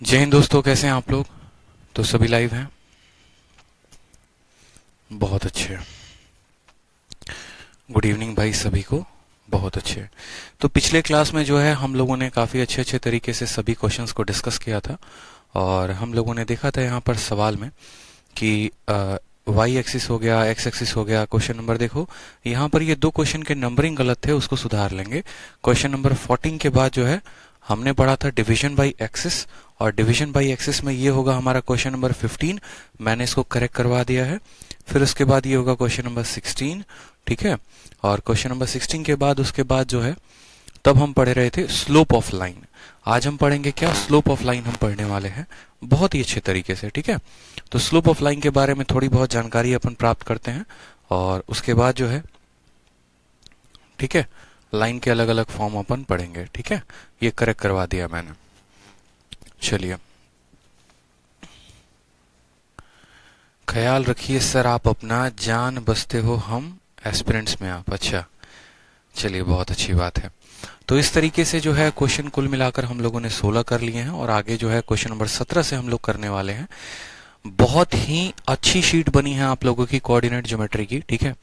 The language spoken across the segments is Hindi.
जय हिंद दोस्तों, कैसे हैं आप लोग। तो सभी लाइव हैं, बहुत अच्छे। गुड इवनिंग भाई सभी को, बहुत अच्छे। तो पिछले क्लास में जो है हम लोगों ने काफ़ी अच्छे अच्छे तरीके से सभी क्वेश्चंस को डिस्कस किया था। और हम लोगों ने देखा था यहाँ पर सवाल में कि वाई एक्सिस हो गया, एक्स एक्सिस हो गया। क्वेश्चन नंबर देखो, यहाँ पर ये दो क्वेश्चन के नंबरिंग गलत थे, उसको सुधार लेंगे। क्वेश्चन नंबर 14 के बाद जो है हमने पढ़ा था डिवीजन बाय एक्सिस, और डिवीजन बाय एक्सिस में ये होगा हमारा क्वेश्चन नंबर 15। मैंने इसको करेक्ट करवा दिया है। फिर उसके बाद ये होगा क्वेश्चन नंबर 16, ठीक है। और क्वेश्चन नंबर 16 के बाद उसके बाद जो है तब हम पढ़ रहे थे स्लोप ऑफ लाइन। आज हम पढ़ेंगे क्या, स्लोप ऑफ लाइन हम पढ़ने वाले हैं बहुत ही अच्छे तरीके से, ठीक है। तो स्लोप ऑफ लाइन के बारे में थोड़ी बहुत जानकारी अपन प्राप्त करते हैं और उसके बाद जो है, ठीक है, लाइन के अलग अलग फॉर्म अपन पढ़ेंगे, ठीक है। ये करेक्ट करवा दिया मैंने। चलिए, ख्याल रखिए सर आप अपना, जान बसते हो हम एस्पिरेंट्स में आप। अच्छा, चलिए बहुत अच्छी बात है। तो इस तरीके से जो है क्वेश्चन कुल मिलाकर हम लोगों ने 16 कर लिए हैं और आगे जो है क्वेश्चन नंबर 17 से हम लोग करने वाले हैं। बहुत ही अच्छी शीट बनी है आप लोगों की कोऑर्डिनेट ज्योमेट्री की, ठीक है।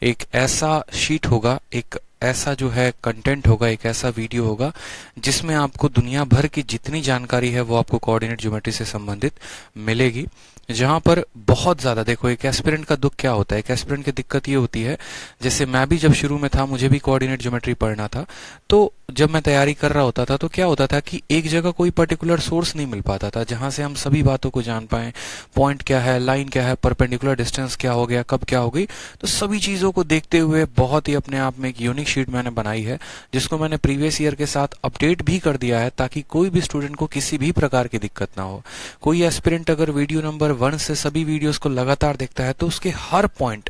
एक ऐसा शीट होगा, एक ऐसा जो है कंटेंट होगा, एक ऐसा वीडियो होगा जिसमें आपको दुनिया भर की जितनी जानकारी है वो आपको कोऑर्डिनेट ज्योमेट्री से संबंधित मिलेगी। जहां पर बहुत ज्यादा, देखो एक एस्पिरेंट का दुख क्या होता है, एक एस्पिरेंट की दिक्कत ये होती है, जैसे मैं भी जब शुरू में था मुझे भी कोऑर्डिनेट ज्योमेट्री पढ़ना था, तो जब मैं तैयारी कर रहा होता था तो क्या होता था कि एक जगह कोई पर्टिकुलर सोर्स नहीं मिल पाता था जहां से हम सभी बातों को जान पाए। पॉइंट क्या है, लाइन क्या है, परपेंडिकुलर डिस्टेंस क्या हो गया, कब क्या हो गई, तो सभी चीजों को देखते हुए बहुत ही अपने आप में एक यूनिक शीट मैंने बनाई है जिसको मैंने प्रीवियस ईयर के साथ अपडेट भी कर दिया है ताकि कोई भी स्टूडेंट को किसी भी प्रकार की दिक्कत ना हो। कोई एस्पिरेंट अगर वीडियो नंबर 1 से सभी वीडियोस को लगातार देखता है तो उसके हर पॉइंट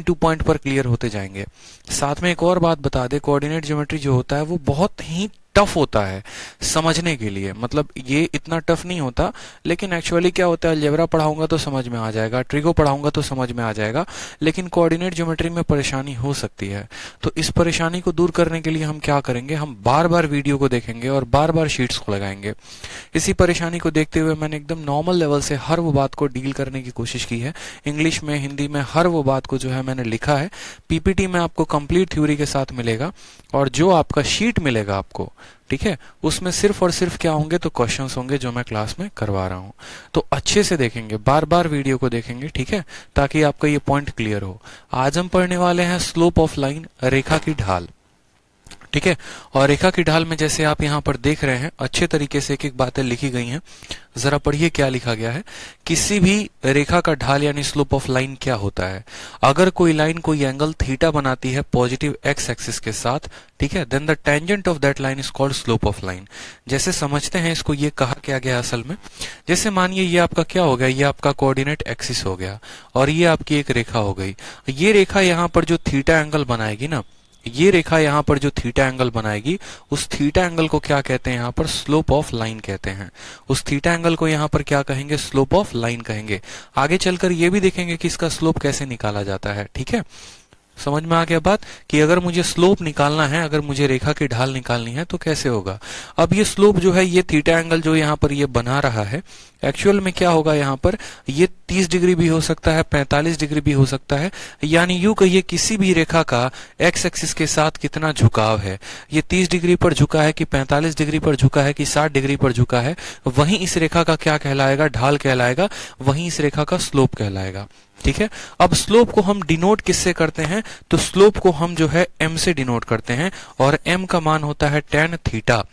टू पॉइंट पर क्लियर होते जाएंगे। साथ में एक और बात बता दे, कोऑर्डिनेट ज्योमेट्री जो होता है वो बहुत ही टफ होता है समझने के लिए, मतलब ये इतना टफ नहीं होता, लेकिन एक्चुअली क्या होता है, अलजेब्रा पढ़ाऊंगा तो समझ में आ जाएगा, ट्रिगो पढ़ाऊंगा तो समझ में आ जाएगा, लेकिन कोऑर्डिनेट ज्योमेट्री में परेशानी हो सकती है। तो इस परेशानी को दूर करने के लिए हम क्या करेंगे, हम बार बार वीडियो को देखेंगे और बार बार शीट्स को लगाएंगे। इसी परेशानी को देखते हुए मैंने एकदम नॉर्मल लेवल से हर वो बात को डील करने की कोशिश की है। इंग्लिश में, हिंदी में, हर वो बात को जो है मैंने लिखा है। पीपीटी में आपको कंप्लीट थ्योरी के साथ मिलेगा और जो आपका शीट मिलेगा आपको, ठीक है, उसमें सिर्फ और सिर्फ क्या होंगे, तो क्वेश्चंस होंगे जो मैं क्लास में करवा रहा हूं। तो अच्छे से देखेंगे, बार बार वीडियो को देखेंगे, ठीक है, ताकि आपका ये पॉइंट क्लियर हो। आज हम पढ़ने वाले हैं स्लोप ऑफ लाइन, रेखा की ढाल, ठीक है। और रेखा की ढाल में जैसे आप यहाँ पर देख रहे हैं अच्छे तरीके से एक एक बातें लिखी गई हैं। जरा पढ़िए क्या लिखा गया है। किसी भी रेखा का ढाल यानी स्लोप ऑफ लाइन क्या होता है, अगर कोई लाइन कोई एंगल थीटा बनाती है पॉजिटिव एक्स एक्सिस के साथ, ठीक है, then the tangent of that line is called slope of line. जैसे समझते हैं इसको, ये कहा क्या गया असल में, जैसे मानिए ये आपका क्या हो गया, ये आपका कोऑर्डिनेट एक्सिस हो गया और ये आपकी एक रेखा हो गई। ये रेखा यहाँ पर जो थीटा एंगल बनाएगी ना, ये रेखा यहाँ पर जो थीटा एंगल बनाएगी, उस थीटा एंगल को क्या कहते हैं, यहाँ पर स्लोप ऑफ लाइन कहते हैं। उस थीटा एंगल को यहाँ पर क्या कहेंगे, स्लोप ऑफ लाइन कहेंगे। आगे चलकर ये भी देखेंगे कि इसका स्लोप कैसे निकाला जाता है, ठीक है। समझ में आ गया बात कि अगर मुझे स्लोप निकालना है, अगर मुझे रेखा की ढाल निकालनी है तो कैसे होगा। अब ये स्लोप जो है, ये थीटा एंगल जो यहाँ पर ये बना रहा है, एक्चुअल में क्या होगा, यहाँ पर ये 30 डिग्री भी हो सकता है, 45 डिग्री भी हो सकता है। यानी यूं कहिए किसी भी रेखा का एक्स एक्सिस के साथ कितना झुकाव है, ये 30 डिग्री पर झुका है कि 45 डिग्री पर झुका है कि 60 डिग्री पर झुका है, वहीं इस रेखा का क्या कहलाएगा, ढाल कहलाएगा, वहीं इस रेखा का स्लोप कहलाएगा, ठीक है। अब स्लोप को हम डिनोट किससे करते हैं, तो स्लोप को हम जो है m से डिनोट करते हैं और m का मान होता है tan थीटा,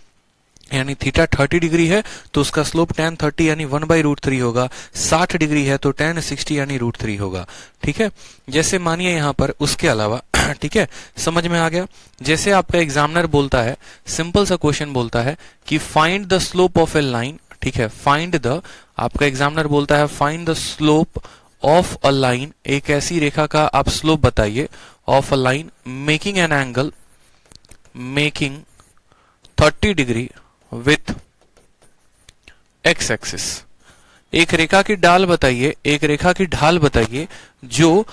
यानी थीटा 30 डिग्री है तो उसका स्लोप tan 30 यानी 1/√3 होगा। 60 डिग्री है तो tan 60 यानी √3 होगा, ठीक है। जैसे मानिए यहाँ पर उसके अलावा ठीक है, समझ में आ गया। जैसे आपका एग्जामिनर बोलता है, सिंपल सा क्वेश्चन बोलता है कि find the slope of A line, ठीक है, फाइंड द, आपका एग्जामिनर बोलता है find the slope of a line, एक ऐसी रेखा का आप स्लोप बताइए, of a line making an angle, making 30 degree with x axis. एक रेखा की ढाल बताइए, एक रेखा की ढाल बताइए जो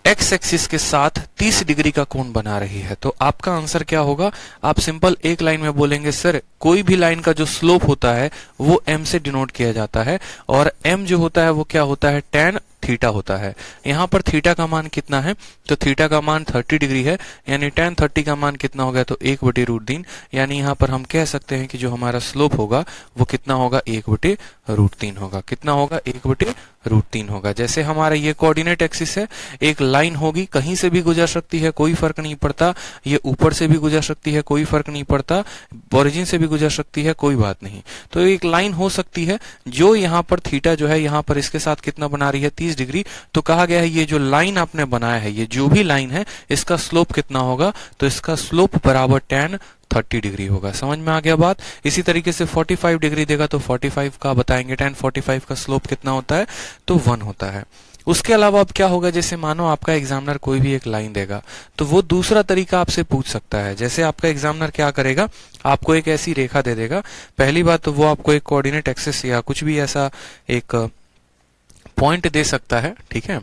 एक्स एक्सिस के साथ 30 डिग्री का कोण बना रही है। तो आपका आंसर क्या होगा? आप सिंपल एक लाइन में बोलेंगे सर कोई भी लाइन का जो स्लोप होता है वो m से डिनोट किया जाता है, और m जो होता है वो क्या होता है? tan थीटा होता है। यहाँ पर थीटा का मान कितना है? तो थीटा का मान 30 डिग्री है, यानी tan 30 का मान कितना हो गया? तो 1/√3, यानी यहाँ पर हम कह सकते हैं कि जो हमारा स्लोप होगा वो कितना होगा? 1/√3 होगा। कितना होगा? 1/√3 होगा। जैसे हमारा ये कोऑर्डिनेट एक्सिस है, एक लाइन होगी, कहीं से भी गुजर सकती है, कोई फर्क नहीं पड़ता। ये ऊपर से भी गुजर सकती है, कोई फर्क नहीं पड़ता। ओरिजिन से भी गुजर सकती है, कोई बात नहीं। तो एक लाइन हो सकती है जो यहाँ पर थीटा जो है यहाँ पर इसके साथ कितना बना रही है? 30 डिग्री। तो कहा गया है ये जो लाइन आपने बनाया है, ये जो भी लाइन है, इसका स्लोप कितना होगा? तो इसका स्लोप बराबर tan 30 डिग्री होगा। समझ में आ गया बात? इसी तरीके से 45 डिग्री देगा तो 45 का बताएंगे, tan 45 का स्लोप कितना होता है? तो 1 होता है। उसके अलावा अब क्या होगा? जैसे मानो आपका एग्जामिनर कोई भी एक लाइन देगा तो वो दूसरा तरीका आपसे पूछ सकता है। जैसे आपका एग्जामिनर क्या करेगा? आपको एक ऐसी रेखा दे देगा। पहली बात तो वो आपको एक कोऑर्डिनेट एक्सिस या कुछ भी ऐसा एक पॉइंट दे सकता है, ठीक है।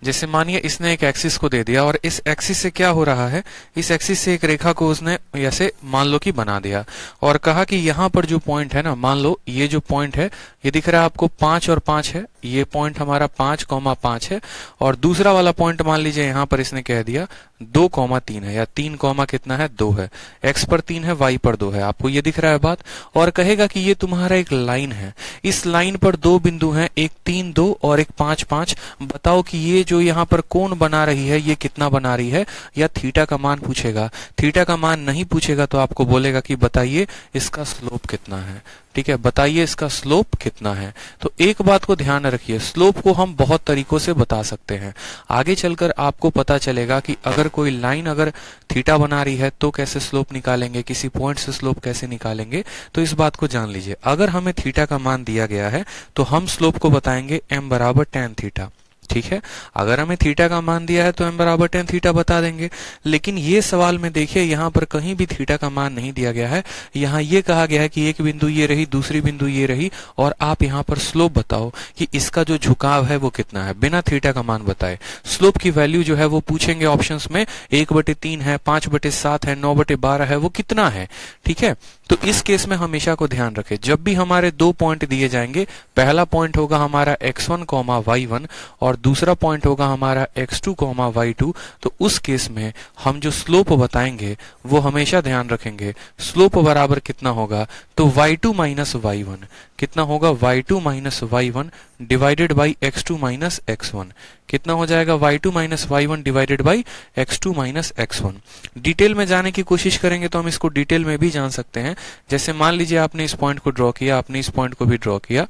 जैसे मानिए इसने एक एक्सिस को दे दिया और इस एक्सिस से क्या हो रहा है? इस एक्सिस से एक रेखा को उसने ऐसे मान लो कि बना दिया और कहा कि यहाँ पर जो पॉइंट है ना, मान लो ये जो पॉइंट है ये दिख रहा है आपको 5 और 5 है, ये पॉइंट हमारा 5,5 है, और दूसरा वाला पॉइंट मान लीजिए यहाँ पर इसने कह दिया 2,3 है, या 3, कितना है? 2 है। x पर 3 है, y पर 2 है। आपको ये दिख रहा है बात? और कहेगा कि ये तुम्हारा एक लाइन है, इस लाइन पर 2 बिंदु हैं, एक 3, 2 और एक 5, 5। बताओ कि ये जो यहाँ पर कोण बना रही है ये कितना बना रही है? या थीटा का मान पूछेगा। थीटा का मान नहीं पूछेगा तो आपको बोलेगा कि बताइए इसका स्लोप कितना है। ठीक है, बताइए इसका स्लोप कितना है। तो एक बात को ध्यान रखिए, स्लोप को हम बहुत तरीकों से बता सकते हैं। आगे चलकर आपको पता चलेगा कि अगर कोई लाइन अगर थीटा बना रही है तो कैसे स्लोप निकालेंगे, किसी पॉइंट से स्लोप कैसे निकालेंगे। तो इस बात को जान लीजिए, अगर हमें थीटा का मान दिया गया है तो हम स्लोप को बताएंगे m बराबर tan थीटा। ठीक है, अगर हमें थीटा का मान दिया है तो m बराबर tan थीटा बता देंगे। लेकिन ये सवाल में देखिए यहाँ पर कहीं भी थीटा का मान नहीं दिया गया है। यहाँ ये कहा गया है कि एक बिंदु ये रही, दूसरी बिंदु ये रही, और आप यहाँ पर स्लोप बताओ कि इसका जो झुकाव है वो कितना है, बिना थीटा का मान बताए। स्लोप की वैल्यू जो है वो पूछेंगे ऑप्शंस में, 1/3 है, 5/7 है, 9/12 है, वो कितना है। ठीक है, तो इस केस में हमेशा को ध्यान रखें, जब भी हमारे 2 पॉइंट दिए जाएंगे, पहला पॉइंट होगा हमारा x1, y1 और दूसरा पॉइंट होगा हमारा x2, y2। तो उस केस में हम जो स्लोप बताएंगे वो हमेशा ध्यान रखेंगे, स्लोप बराबर कितना होगा? तो y2 माइनस y1। कितना होगा? y2 minus y1 divided by x2 minus x1। कितना हो जाएगा? y2 minus y1 divided by x2 minus x1। Detail में जाने की कोशिश करेंगे तो हम इसको डिटेल में भी जान सकते हैं। जैसे मान लीजिए आपने इस पॉइंट को ड्रॉ किया, आपने इस पॉइंट को भी ड्रॉ किया,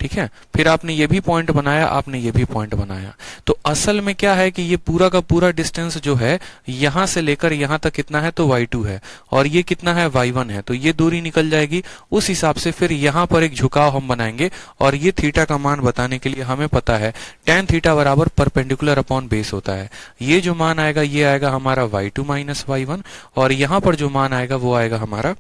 ठीक है, फिर आपने ये भी पॉइंट बनाया, आपने ये भी पॉइंट बनाया। तो असल में क्या है कि ये पूरा का पूरा डिस्टेंस जो है यहां से लेकर यहां तक कितना है? तो y2 है, और ये कितना है? y1 है। तो ये दूरी निकल जाएगी। उस हिसाब से फिर यहां पर एक झुकाव हम बनाएंगे, और ये थीटा का मान बताने के लिए हमें पता है tan थीटा बराबर परपेंडिकुलर अपॉन बेस होता है। ये जो मान आएगा ये आएगा हमारा y2 माइनस y1, और यहां पर जो मान आएगा वो आएगा हमारा,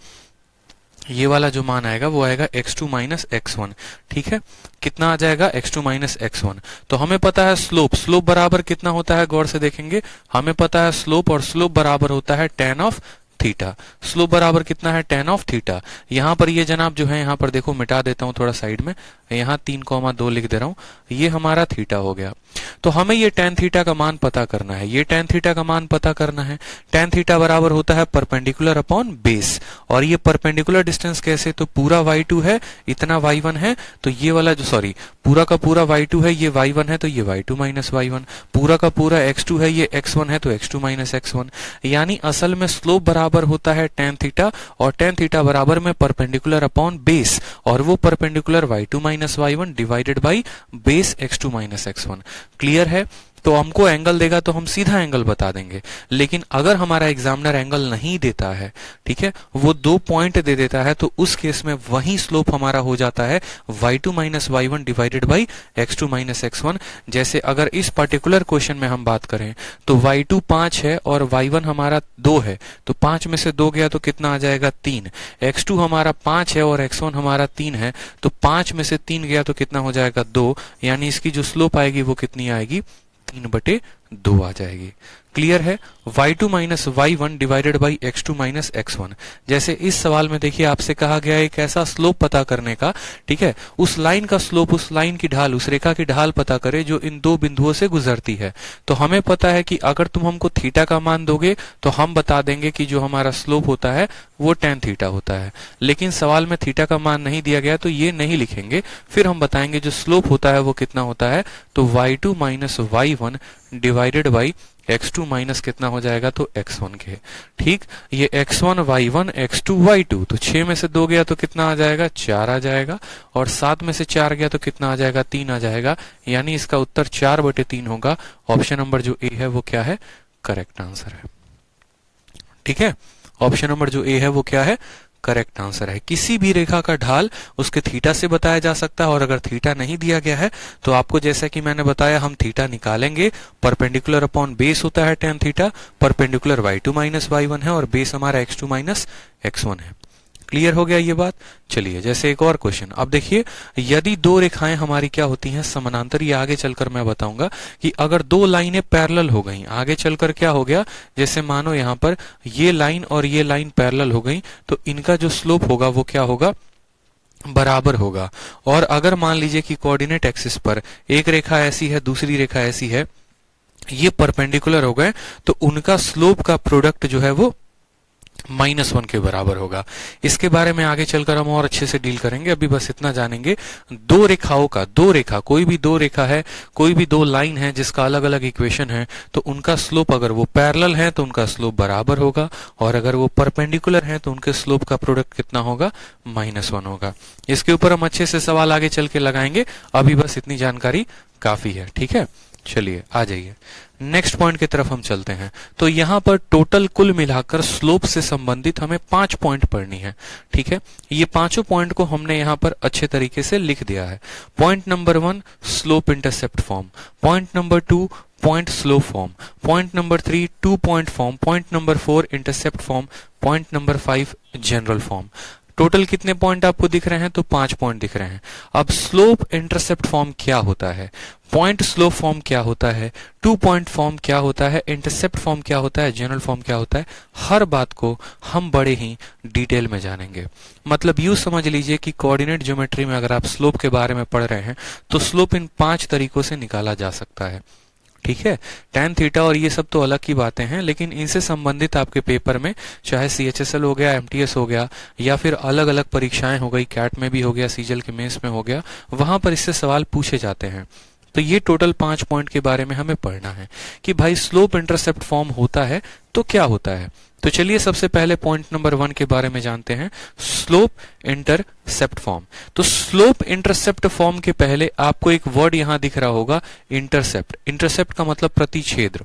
ये वाला जो मान आएगा वो आएगा x2 माइनस x1। ठीक है, कितना आ जाएगा? x2 minus x1। तो हमें पता है स्लोप बराबर कितना होता है, गौर से देखेंगे, हमें पता है स्लोप, और स्लोप बराबर होता है tan ऑफ थीटा। स्लोप बराबर कितना है? tan of theta. यहाँ पर ये जनाब जो है, यहाँ पर देखो मिटा देता हूँ थोड़ा साइड में, यहाँ 3,2 लिख दे रहा हूँ, ये हमारा थीटा हो गया। तो हमें ये tan थीटा का मान पता करना है, ये tan थीटा का मान पता करना है। tan थीटा बराबर होता है परपेंडिकुलर अपॉन बेस, और ये परपेंडिकुलर डिस्टेंस कैसे? तो पूरा y2 है, इतना y1 है, तो ये वाला जो पूरा का पूरा y2 है, ये y1 है, तो ये y2 माइनस y1। पूरा का पूरा x2 है, ये x1 है, तो x2 माइनस x1। यानी असल में स्लोप बराबर होता है tan थीटा, और tan थीटा बराबर में परपेंडिकुलर अपॉन बेस, और वो perpendicular y2 minus y1 divided by base x2 minus x1। Clear है? तो हमको एंगल देगा तो हम सीधा एंगल बता देंगे। लेकिन अगर हमारा एग्जामिनर एंगल नहीं देता है, ठीक है, वो 2 पॉइंट दे देता है, तो उस केस में वही स्लोप हमारा हो जाता है y2 minus y1 divided by x2 minus x1। जैसे अगर इस पर्टिकुलर क्वेश्चन में हम बात करें तो y2 5 है और y1 हमारा 2 है, तो 5 में से 2 गया तो कितना आ जाएगा 3। x2 हमारा 5 है और x1 हमारा 3 है, तो 5 में से 3 गया तो कितना हो जाएगा 2, यानी इसकी जो स्लोप आएगी वो कितनी आएगी 3/2 आ जाएगी। क्लियर है? y2 minus y1 divided by x2 minus x1। जैसे इस सवाल में देखिए आपसे कहा गया है एक ऐसा स्लोप पता करने का, ठीक है, उस लाइन का स्लोप, उस लाइन की ढाल, उस रेखा की ढाल पता करे जो इन 2 बिंदुओं से गुजरती है। तो हमें पता है कि अगर तुम हमको थीटा का मान दोगे तो हम बता देंगे कि जो हमारा स्लोप होता है वो tan थीटा होता है। लेकिन सवाल में थीटा का मान नहीं दिया गया तो ये नहीं लिखेंगे, फिर हम बताएंगे जो स्लोप होता है वो कितना होता है, तो y2 minus y1 divided by x2 minus कितना हो जाएगा तो x1 के। ठीक, ये x1 y1 x2 y2, तो 6 में से 2 गया तो कितना आ जाएगा 4 आ जाएगा, और 7 में से 4 गया तो कितना आ जाएगा 3 आ जाएगा, यानी इसका उत्तर 4/3 होगा। ऑप्शन नंबर जो ए है वो क्या है, करेक्ट आंसर है। ठीक है, ऑप्शन नंबर जो ए है वो क्या है, करेक्ट आंसर है। किसी भी रेखा का ढाल उसके थीटा से बताया जा सकता है, और अगर थीटा नहीं दिया गया है तो आपको जैसा कि मैंने बताया हम थीटा निकालेंगे। परपेंडिकुलर अपॉन बेस होता है tan theta, perpendicular y2 minus y1 है और बेस हमारा x2 माइनस x1 है। क्लियर हो गया ये बात? चलिए जैसे एक और क्वेश्चन, अब देखिए यदि 2 रेखाएं हमारी क्या होती हैं समानांतर, ये आगे चलकर मैं बताऊंगा कि अगर 2 लाइनें पैरेलल हो गई, आगे चलकर क्या हो गया, जैसे मानो यहां पर ये लाइन और ये लाइन पैरेलल हो गई, तो इनका जो स्लोप होगा वो क्या होगा, बराबर होगा। और अगर मान लीजिए कि कोऑर्डिनेट एक्सिस पर एक रेखा ऐसी है, दूसरी रेखा ऐसी है, ये परपेंडिकुलर हो गए, तो उनका स्लोप का प्रोडक्ट जो है वो -1 के बराबर होगा। इसके बारे में आगे चलकर हम और अच्छे से डील करेंगे, अभी बस इतना जानेंगे। 2 रेखाओं का, 2 रेखा, कोई भी 2 रेखा है, कोई भी 2 लाइन है जिसका अलग अलग इक्वेशन है, तो उनका स्लोप अगर वो पैरेलल है तो उनका स्लोप बराबर होगा, और अगर वो परपेंडिकुलर है तो उनके स्लोप का प्रोडक्ट कितना होगा, -1 होगा। इसके ऊपर हम अच्छे से सवाल आगे चल के लगाएंगे, अभी बस इतनी जानकारी काफी है। ठीक है, चलिए आ जाइए नेक्स्ट पॉइंट की तरफ हम चलते हैं। तो यहां पर टोटल कुल मिलाकर स्लोप से संबंधित हमें 5 पॉइंट पढ़नी है। ठीक है, ये 5 पॉइंट को हमने यहां पर अच्छे तरीके से लिख दिया है। Point number 1 slope intercept form, point number 2 point slope form, point number 3 2 point form, point number 4 intercept form, point number 5 general form. Total कितने पॉइंट आपको दिख रहे हैं, तो 5 पॉइंट दिख रहे हैं। अब स्लोप इंटरसेप्ट फॉर्म क्या होता है, पॉइंट स्लोप फॉर्म क्या होता है, 2 पॉइंट फॉर्म क्या होता है, इंटरसेप्ट फॉर्म क्या होता है, जनरल फॉर्म क्या होता है, हर बात को हम बड़े ही डिटेल में जानेंगे। मतलब यूं समझ लीजिए कि कोऑर्डिनेट ज्योमेट्री में अगर आप स्लोप के बारे में पढ़ रहे हैं तो स्लोप इन 5 तरीकों से निकाला जा सकता है। ठीक है, tan थीटा और ये सब तो अलग की बातें हैं, लेकिन इनसे संबंधित आपके पेपर में चाहे CHSL हो गया, MTS हो गया, या फिर अलग अलग परीक्षाएं हो गई, कैट में भी हो गया, सीजल के मेंस में हो गया, वहां पर इससे सवाल पूछे जाते हैं। तो ये टोटल 5 पॉइंट के बारे में हमें पढ़ना है कि भाई स्लोप इंटरसेप्ट फॉर्म होता है तो क्या होता है। तो चलिए सबसे पहले पॉइंट नंबर 1 के बारे में जानते हैं, स्लोप इंटरसेप्ट फॉर्म। तो स्लोप इंटरसेप्ट फॉर्म के पहले आपको एक वर्ड यहां दिख रहा होगा, इंटरसेप्ट। इंटरसेप्ट का मतलब प्रतिच्छेद।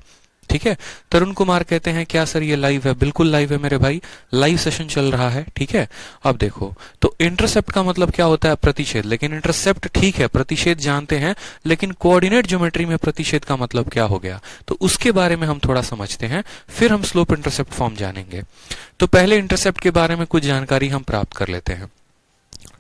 ठीक है, तरुण कुमार कहते हैं क्या सर ये लाइव है, बिल्कुल लाइव है मेरे भाई, लाइव सेशन चल रहा है। ठीक है, अब देखो तो इंटरसेप्ट का मतलब क्या होता है, प्रतिच्छेद। लेकिन इंटरसेप्ट ठीक है, प्रतिच्छेद जानते हैं, लेकिन कोऑर्डिनेट ज्योमेट्री में प्रतिच्छेद का मतलब क्या हो गया, तो उसके बारे में हम थोड़ा समझते हैं, फिर हम स्लोप इंटरसेप्ट फॉर्म जानेंगे। तो पहले इंटरसेप्ट के बारे में कुछ जानकारी हम प्राप्त कर लेते हैं।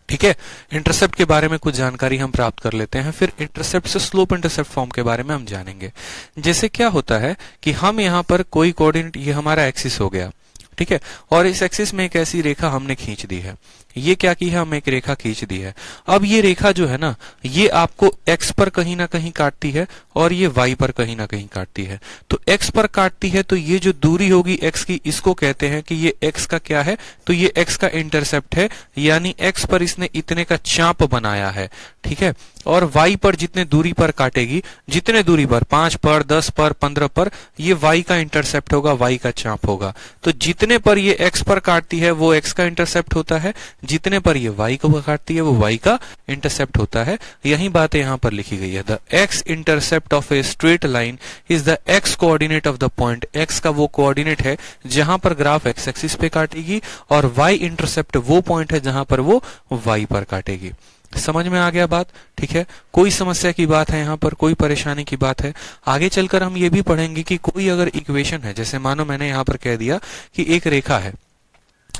ठीक है, इंटरसेप्ट के बारे में कुछ जानकारी हम प्राप्त कर लेते हैं, फिर इंटरसेप्ट से स्लोप इंटरसेप्ट फॉर्म के बारे में हम जानेंगे। जैसे क्या होता है कि हम यहाँ पर कोई कोऑर्डिनेट, ये हमारा एक्सिस हो गया, ठीक है, और इस एक्सिस में एक ऐसी रेखा हमने खींच दी है। ये क्या की है, हम एक रेखा खींच दी है। अब ये रेखा जो है ना, ये आपको x पर कहीं ना कहीं काटती है और ये y पर कहीं ना कहीं काटती है। तो x पर काटती है तो ये जो दूरी होगी x की, इसको कहते हैं कि ये x का क्या है, तो ये x का इंटरसेप्ट है, यानी x पर इसने इतने का चाप बनाया है। ठीक है, और y पर जितने दूरी पर काटेगी, जितने दूरी पर 5 पर 10 पर 15 पर, ये y का इंटरसेप्ट होगा, y का चाप होगा। तो जितने पर ये x पर काटती है वो x का इंटरसेप्ट होता है, जितने पर ये y को काटती है वो y का इंटरसेप्ट होता है। यही बात यहां पर लिखी गई है, the x intercept intercept of a straight line is the x coordinate of the point. X का वो कोऑर्डिनेट है जहां पर ग्राफ एक्स एक्सिस पे काटेगी, और वाई इंटरसेप्ट वो पॉइंट है जहां पर वो वाई पर काटेगी। समझ में आ गया बात? ठीक है, कोई समस्या की बात है यहाँ पर, कोई परेशानी की बात है? आगे चलकर हम ये भी पढ़ेंगे कि कोई अगर इक्वेशन है, जैसे मानो मैंने यहाँ पर कह दिया कि एक रेखा है,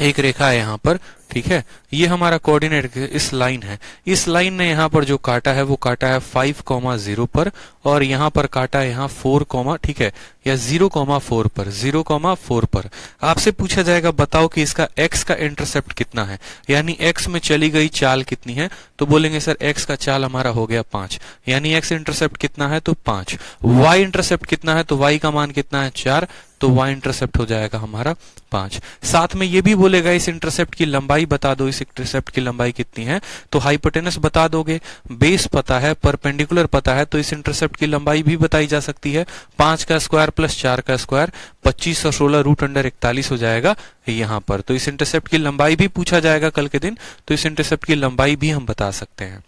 एक रेखा है यहाँ पर, ठीक है, ये हमारा कोऑर्डिनेट इस लाइन है, इस लाइन ने यहाँ पर जो काटा है वो काटा है 5,0 पर, और यहाँ पर काटा है यहाँ 4, ठीक है, या 0,4 पर, 0,4 पर। आपसे पूछा जाएगा बताओ कि इसका x का इंटरसेप्ट कितना है, यानी x में चली गई चाल कितनी है, तो बोलेंगे सर x का चाल हमारा हो गया 5, यानी x इंटरसेप्ट कितना है तो 5। y इंटरसेप्ट कितना है तो y का मान कितना है 4, तो y इंटरसेप्ट हो जाएगा हमारा 5। साथ में ये भी बोलेगा इस इंटरसेप्ट की लंबाई बता दो, इस इंटरसेप्ट की लंबाई कितनी है, तो हाइपोटेनस बता दोगे, बेस पता है, परपेंडिकुलर पता है, तो इस इंटरसेप्ट की लंबाई भी बताई जा सकती है। 5 का स्क्वायर प्लस 4 का स्क्वायर 25 और 16 √41 हो जाएगा यहाँ पर। तो इस इंटरसेप्ट की लंबाई भी पूछा जाएगा कल के दिन, तो इस इंटरसेप्ट की लंबाई भी हम बता सकते हैं।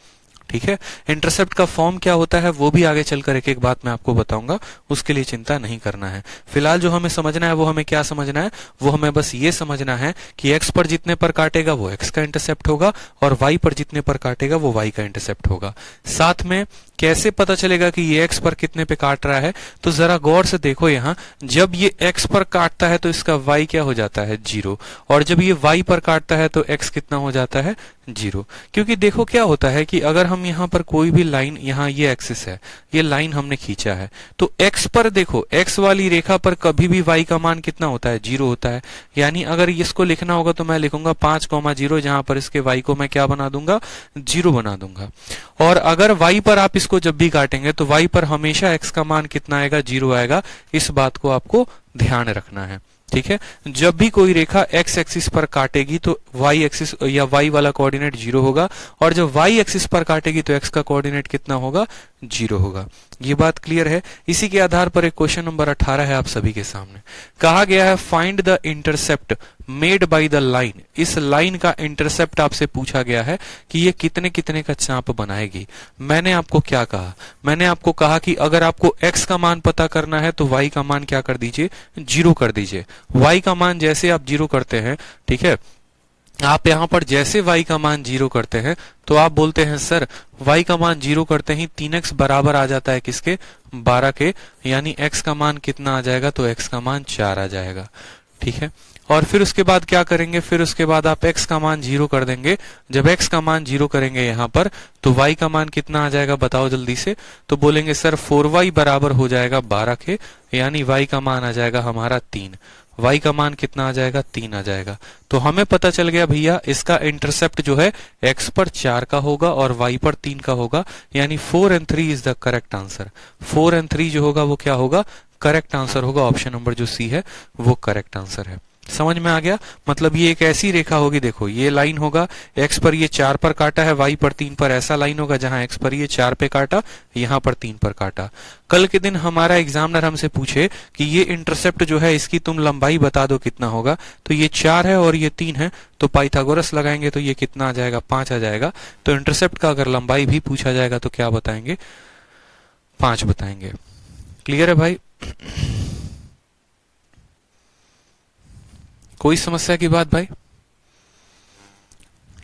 ठीक है, इंटरसेप्ट का फॉर्म क्या होता है वो भी आगे चलकर एक एक बात मैं आपको बताऊंगा, उसके लिए चिंता नहीं करना है। फिलहाल जो हमें समझना है वो हमें क्या समझना है, वो हमें बस ये समझना है कि x पर जितने पर काटेगा वो x का इंटरसेप्ट होगा, और y पर जितने पर काटेगा वो y का इंटरसेप्ट होगा। साथ में कैसे पता चलेगा कि ये x पर कितने पे काट रहा है, तो जरा गौर से देखो, यहाँ जब ये x पर काटता है तो इसका y क्या हो जाता है 0, और जब ये y पर काटता है तो x कितना हो जाता है 0। क्योंकि देखो क्या होता है कि अगर हम यहाँ पर कोई भी लाइन, यहाँ ये एक्सिस है, ये लाइन हमने खींचा है, तो x पर देखो, x वाली रेखा पर कभी भी y का मान कितना होता है 0 होता है। यानी अगर इसको लिखना होगा तो मैं लिखूंगा 5,0, जहां पर इसके y को मैं क्या बना दूंगा 0 बना दूंगा। और अगर y पर आप इसको जब भी काटेंगे तो y पर हमेशा x का मान कितना आएगा 0 आएगा। इस बात को आपको ध्यान रखना है। ठीक है, जब भी कोई रेखा x एक्सिस पर काटेगी तो y एक्सिस या y वाला कोऑर्डिनेट 0 होगा, और जब y एक्सिस पर काटेगी तो x का कोऑर्डिनेट कितना होगा 0 होगा। ये बात क्लियर है। इसी के आधार पर एक क्वेश्चन नंबर 18 है आप सभी के सामने। कहा गया है find the intercept made by the line. इस लाइन का इंटरसेप्ट आपसे पूछा गया है कि ये कितने कितने का चाप बनाएगी। मैंने आपको क्या कहा, मैंने आपको कहा कि अगर आपको x का मान पता करना है तो y का मान क्या कर दीजिए 0 कर दीजिए। y का मान जैसे आप 0 करते हैं, ठीक है, आप यहां पर जैसे y का मान 0 करते हैं तो आप बोलते हैं सर y का मान 0 करते ही 3x बराबर आ जाता है किसके 12 के, यानी x का मान कितना आ जाएगा तो x का मान 4 आ जाएगा। ठीक है, और फिर उसके बाद क्या करेंगे, फिर उसके बाद आप x का मान 0 कर देंगे। जब x का मान 0 करेंगे यहाँ पर तो y का मान कितना आ जाएगा बताओ जल्दी से, तो बोलेंगे सर 4y बराबर हो जाएगा 12 के, यानी y का मान आ जाएगा हमारा 3। y का मान कितना आ जाएगा 3 आ जाएगा। तो हमें पता चल गया भैया इसका इंटरसेप्ट जो है x पर 4 का होगा और y पर 3 का होगा, यानी 4 and 3 is the correct answer. 4 and 3 जो होगा वो क्या होगा, करेक्ट आंसर होगा। ऑप्शन नंबर जो सी है वो करेक्ट आंसर है। समझ में आ गया? मतलब ये एक ऐसी रेखा होगी, देखो ये लाइन होगा, x पर ये 4 पर काटा है, y पर 3 पर, ऐसा लाइन होगा जहां x पर ये 4 पे काटा, यहाँ पर 3 पर काटा। कल के दिन हमारा एग्जामिनर हमसे पूछे कि ये इंटरसेप्ट जो है इसकी तुम लंबाई बता दो कितना होगा, तो ये 4 है और ये 3 है, तो पाइथागोरस लगाएंगे तो ये कितना आ जाएगा 5 आ जाएगा। तो इंटरसेप्ट का अगर लंबाई भी पूछा जाएगा तो क्या बताएंगे 5 बताएंगे। क्लियर है भाई? कोई समस्या की बात भाई?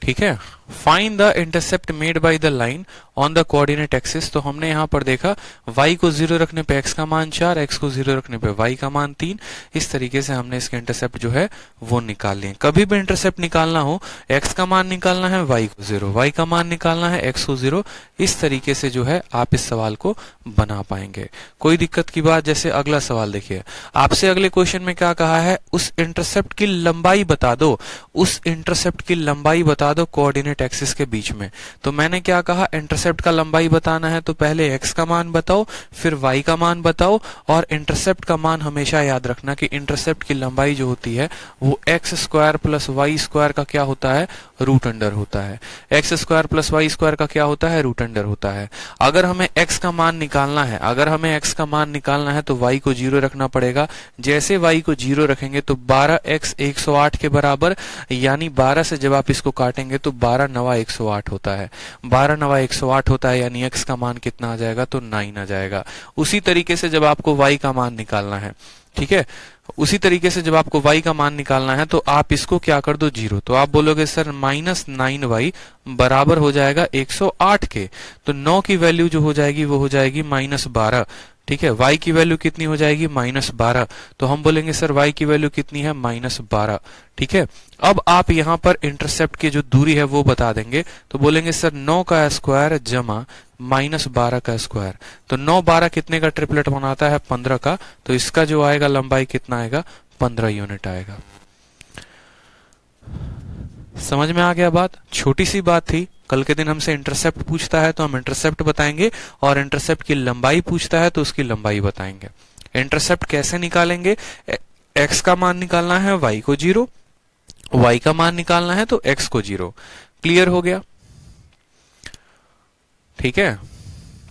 ठीक है, find the intercept made by the line on the coordinate axis. तो हमने यहां पर देखा y को 0 रखने पे x का मान 4, x को 0 रखने पे y का मान 3। इस तरीके से हमने इसके इंटरसेप्ट जो है वो निकाल लिए। कभी भी इंटरसेप्ट निकालना हो, x का मान निकालना है, y को 0, y का मान निकालना है, x को 0। इस तरीके से जो है आप इस सवाल को बना पाएंगे। कोई दिक्कत की बात? जैसे अगला सवाल देखिए, आपसे अगले क्वेश्चन में क्या कहा है, उस इंटरसेप्ट की लंबाई बता दो, उस इंटरसेप्ट की लंबाई बता दो कोऑर्डिनेट एक्सिस के बीच में। तो मैंने क्या कहा, इंटरसेप्ट का लंबाई बताना है तो पहले x का मान बताओ, फिर y का मान बताओ, और इंटरसेप्ट का मान हमेशा याद रखना कि इंटरसेप्ट की लंबाई जो होती है वो x square plus y square का क्या होता है, रूट अंडर होता है। x square plus y square का क्या होता है, रूट अंडर होता है। अगर हमें x का मान निकालना है, अगर हमें x का मान निकालना है तो y को 0 रखना पड़ेगा। जैसे y को 0 रखेंगे तो 12x 108 के बराबर, यानी 12 से जब आप इसको काटेंगे तो 12 12 नवा 108 होता है। 12 नवा 108 होता है, यानी x का मान कितना आ जाएगा, तो 9 आ जाएगा। उसी तरीके से जब आपको y का मान निकालना है, ठीक है, उसी तरीके से जब आपको y का मान निकालना है तो आप इसको क्या कर दो, 0। तो आप बोलोगे सर -9y बराबर हो जाएगा 108 के। तो 9 की वैल्यू जो हो जाएगी वो हो जाएगी -12, ठीक है। y की वैल्यू कितनी हो जाएगी, -12। तो हम बोलेंगे सर y की वैल्यू कितनी है, -12, ठीक है। अब आप यहाँ पर इंटरसेप्ट की जो दूरी है वो बता देंगे, तो बोलेंगे सर 9 का स्क्वायर जमा -12 का स्क्वायर। तो 9 12 कितने का ट्रिपलेट बनाता है, 15 का। तो इसका जो आएगा लंबाई कितना आएगा, 15 यूनिट आएगा। समझ में आ गया बात? छोटी सी बात थी। कल के दिन हमसे इंटरसेप्ट पूछता है तो हम इंटरसेप्ट बताएंगे, और इंटरसेप्ट की लंबाई पूछता है तो उसकी लंबाई बताएंगे। इंटरसेप्ट कैसे निकालेंगे, x का मान निकालना है, y को 0, y का मान निकालना है तो x को 0। क्लियर हो गया? ठीक है।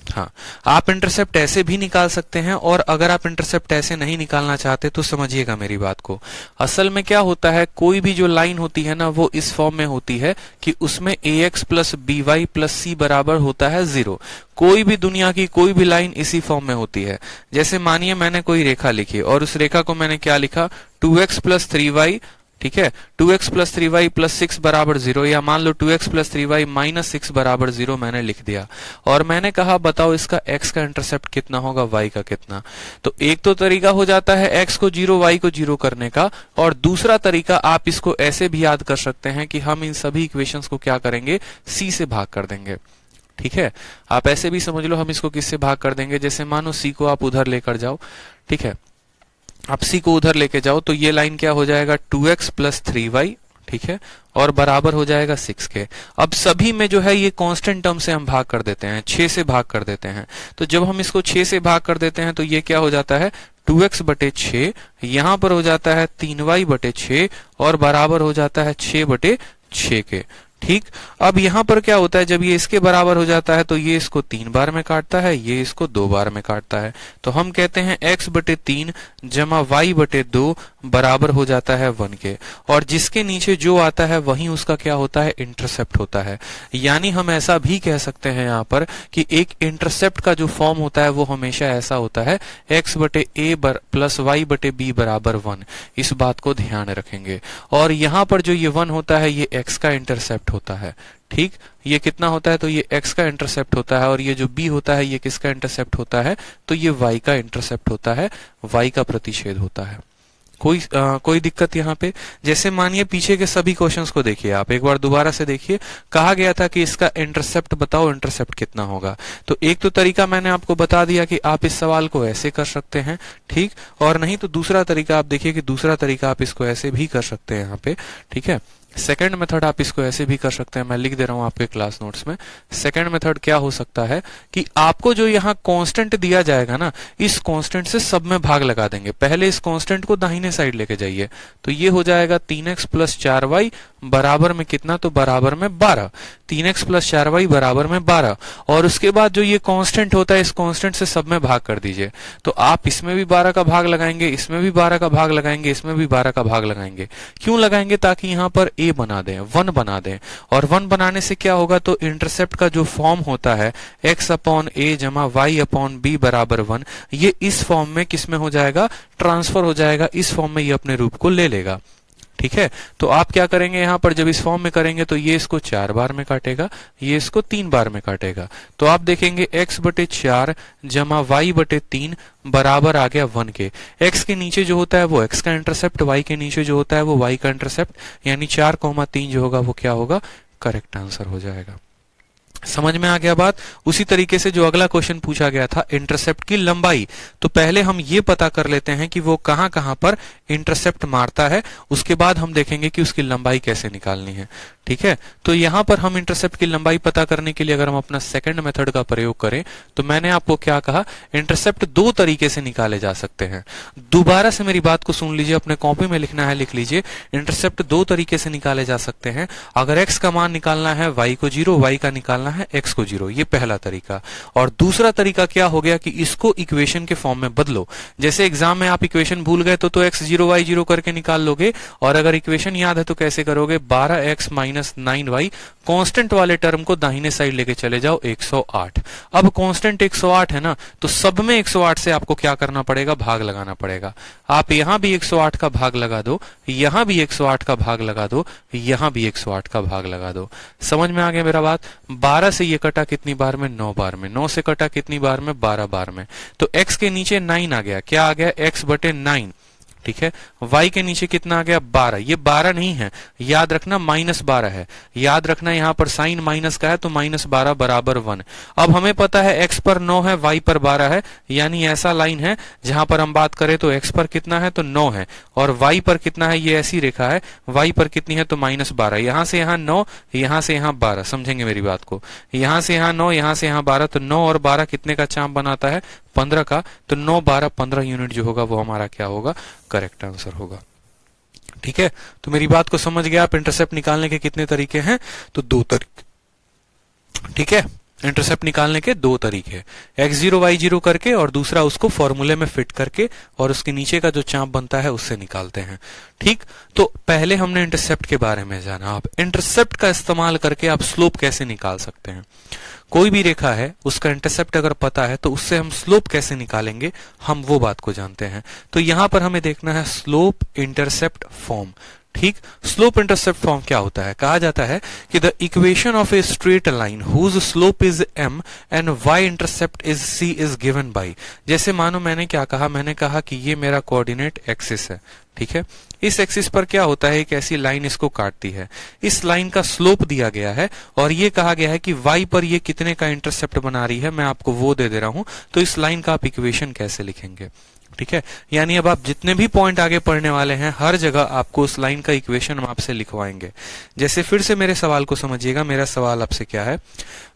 हाँ, आप इंटरसेप्ट ऐसे भी निकाल सकते हैं, और अगर आप इंटरसेप्ट ऐसे नहीं निकालना चाहते तो समझिएगा मेरी बात को। असल में क्या होता है, कोई भी जो लाइन होती है ना वो इस फॉर्म में होती है कि उसमें ax plus by plus c बराबर होता है 0। कोई भी दुनिया की कोई भी लाइन इसी फॉर्म में होती है। जैसे मानिए मैंने कोई रेखा लिखी और उस रेखा को मैंने क्या लिखा, 2x प्लस 3y, ठीक है, 2x प्लस 3y प्लस 6 बराबर 0, या मान लो 2x प्लस 3y माइनस 6 बराबर 0 मैंने लिख दिया, और मैंने कहा बताओ इसका x का इंटरसेप्ट कितना होगा, y का कितना। तो एक तो तरीका हो जाता है x को 0 y को 0 करने का, और दूसरा तरीका आप इसको ऐसे भी याद कर सकते हैं कि हम इन सभी इक्वेशंस को क्या करेंगे, c से भाग कर देंगे। ठीक है, आप ऐसे भी समझ लो हम इसको किससे भाग कर देंगे, जैसे मानो c को आप उधर लेकर जाओ, ठीक है, आप c को उधर लेके जाओ तो ये लाइन क्या हो जाएगा, 2x प्लस 3y, ठीक है, और बराबर हो जाएगा 6 के। अब सभी में जो है ये कांस्टेंट टर्म से हम भाग कर देते हैं, 6 से भाग कर देते हैं। तो जब हम इसको 6 से भाग कर देते हैं तो ये क्या हो जाता है, 2x बटे 6, यहां पर हो जाता है 3y बटे 6, और बराबर हो जाता है 6 बटे 6 के। ठीक, अब यहां पर क्या होता है, जब ये इसके बराबर हो जाता है तो ये इसको 3 बार में काटता है, ये इसको 2 बार में काटता है। तो हम कहते हैं x बटे 3 जमा y बटे 2 बराबर हो जाता है 1 के, और जिसके नीचे जो आता है वही उसका क्या होता है, इंटरसेप्ट होता है। यानी हम ऐसा भी कह सकते हैं यहाँ पर कि एक इंटरसेप्ट का जो फॉर्म होता है वो हमेशा ऐसा होता है, x बटे a प्लस y बटे b बराबर 1। इस बात को ध्यान रखेंगे। और यहाँ पर जो ये 1 होता है ये x का इंटरसेप्ट होता है। ठीक, ये कितना होता है, तो ये x का इंटरसेप्ट होता है, और ये जो b होता है ये किसका इंटरसेप्ट होता है, तो ये y का इंटरसेप्ट होता है, y का प्रतिच्छेद होता है। कोई दिक्कत यहाँ पे? जैसे मानिए पीछे के सभी क्वेश्चंस को देखिए, आप एक बार दोबारा से देखिए। कहा गया था कि इसका इंटरसेप्ट बताओ, इंटरसेप्ट कितना होगा। तो एक तो तरीका मैंने आपको बता दिया कि आप इस सवाल को ऐसे कर सकते हैं, ठीक, और नहीं तो दूसरा तरीका आप देखिए कि दूसरा तरीका आप इसको ऐसे भी कर सकते हैं यहाँ पे। ठीक है, सेकंड मेथड आप इसको ऐसे भी कर सकते हैं, मैं लिख दे रहा हूं आपके क्लास नोट्स में। सेकंड मेथड क्या हो सकता है कि आपको जो यहाँ कांस्टेंट दिया जाएगा ना, इस कांस्टेंट से सब में भाग लगा देंगे। पहले इस कांस्टेंट को दाहिने साइड लेके जाइए, तो ये हो जाएगा 3x प्लस 4y बराबर में कितना, तो बराबर में 12। 3x प्लस 4y बराबर में 12, और उसके बाद जो ये कांस्टेंट होता है इस कांस्टेंट से सब में भाग कर दीजिए। तो आप इसमें भी 12 का भाग लगाएंगे, इसमें भी 12 का भाग लगाएंगे, इसमें भी 12 का भाग लगाएंगे। क्यों लगाएंगे, ताकि यहाँ पर a बना दें, 1 बना दें। और 1 बनाने से क्या होगा, तो इंटरसेप्ट का जो फॉर्म होता है x अपॉन a जमा y अपॉन b बराबर 1, ये इस फॉर्म में किस में हो जाएगा, ट्रांसफर हो जाएगा, इस फॉर्म में ये अपने रूप को ले लेगा। ठीक है, तो आप क्या करेंगे यहाँ पर, जब इस फॉर्म में करेंगे तो ये इसको 4 बार में काटेगा, ये इसको 3 बार में काटेगा। तो आप देखेंगे x बटे 4 जमा y बटे 3 बराबर आ गया 1 के। x के नीचे जो होता है वो x का इंटरसेप्ट, y के नीचे जो होता है वो y का इंटरसेप्ट, यानी 4,3 जो होगा वो क्या होगा, करेक्ट आंसर हो जाएगा। समझ में आ गया बात? उसी तरीके से जो अगला क्वेश्चन पूछा गया था, इंटरसेप्ट की लंबाई, तो पहले हम ये पता कर लेते हैं कि वो कहां कहां पर इंटरसेप्ट मारता है, उसके बाद हम देखेंगे कि उसकी लंबाई कैसे निकालनी है। ठीक है, तो यहां पर हम इंटरसेप्ट की लंबाई पता करने के लिए अगर हम अपना सेकंड मेथड का प्रयोग करें, तो मैंने आपको क्या कहा, इंटरसेप्ट 2 तरीके से निकाले जा सकते हैं। दोबारा से मेरी बात को सुन लीजिए, अपने कॉपी में लिखना है, लिख लीजिए। इंटरसेप्ट 2 तरीके से निकाले जा सकते हैं। अगर x का मान निकालना है y को 0, y का निकालना है x को 0, ये पहला तरीका। और दूसरा तरीका क्या हो गया कि इसको इक्वेशन के फॉर्म में बदलो। जैसे एग्जाम में आप इक्वेशन भूल गए तो x 0 y 0 करके निकाल लोगे, और अगर इक्वेशन याद है तो कैसे करोगे, 12x -9y, कांस्टेंट वाले टर्म को दाहिने साइड लेके चले जाओ 108। अब कांस्टेंट 108 है ना, तो सब में 108 से आपको क्या करना पड़ेगा, भाग लगाना पड़ेगा। आप यहां भी 108 का भाग लगा दो, यहां भी 108 का भाग लगा दो, यहां भी 108 का भाग लगा दो। समझ में आ गया मेरा बात। 12 से ये कटा कितनी बार में, 9 बार में। 9 से कटा कितनी बार में, 12 बार में। तो x के नीचे 9 आ गया, क्या आ गया, x बटे 9, ठीक है। y के नीचे कितना आ गया, 12। ये 12 नहीं है, याद रखना -12 है, याद रखना यहां पर साइन माइनस का है, तो -12 बराबर 1। अब हमें पता है x पर 9 है, y पर 12 है, यानी ऐसा लाइन है जहां पर हम बात करें तो x पर कितना है, तो 9 है, और y पर कितना है, ये ऐसी रेखा है, y पर कितनी है, तो -12। यहां से यहां 9, यहां से यहां 12, समझेंगे मेरी बात को। यहां से यहां 9, यहां से यहां 12, तो 9 और 12 कितने का चाप बनाता है, 15 का। तो 9 12 15 यूनिट जो होगा वो हमारा क्या होगा, करेक्ट आंसर होगा। ठीक है, तो मेरी बात को समझ गया आप। इंटरसेप्ट निकालने के कितने तरीके हैं, तो 2 तरीके। ठीक है, इंटरसेप्ट निकालने के 2 तरीके, x0 y0 करके और दूसरा उसको फॉर्मूले में फिट करके और उसके नीचे का जो चाप बनता है उससे निकालते हैं। ठीक, तो पहले हमने इंटरसेप्ट के बारे में जाना। आप इंटरसेप्ट का इस्तेमाल करके आप स्लोप कैसे निकाल सकते हैं। कोई भी रेखा है उसका इंटरसेप्ट अगर पता है तो उससे हम स्लोप कैसे निकालेंगे, हम वो बात को जानते हैं। तो यहां पर हमें देखना है स्लोप इंटरसेप्ट फॉर्म। ठीक, स्लोप इंटरसेप्ट फॉर्म क्या होता है, कहा जाता है कि the equation of a straight line whose slope is m and y intercept is c is given by. जैसे मानो मैंने क्या कहा, मैंने कहा कि ये मेरा कोऑर्डिनेट एक्सिस है, ठीक है। इस एक्सिस पर क्या होता है, एक ऐसी लाइन इसको काटती है, इस लाइन का स्लोप दिया गया है और ये कहा गया है कि y पर ये कितने का इंटरसेप्ट बना रही है, मैं आपको वो दे रहा हूं। तो इस लाइन का आप इक्वेशन कैसे लिखेंगे, ठीक है। यानी अब आप जितने भी पॉइंट आगे पढ़ने वाले हैं हर जगह आपको उस लाइन का इक्वेशन हम आपसे लिखवाएंगे। जैसे फिर से मेरे सवाल को समझिएगा, मेरा सवाल आपसे क्या है,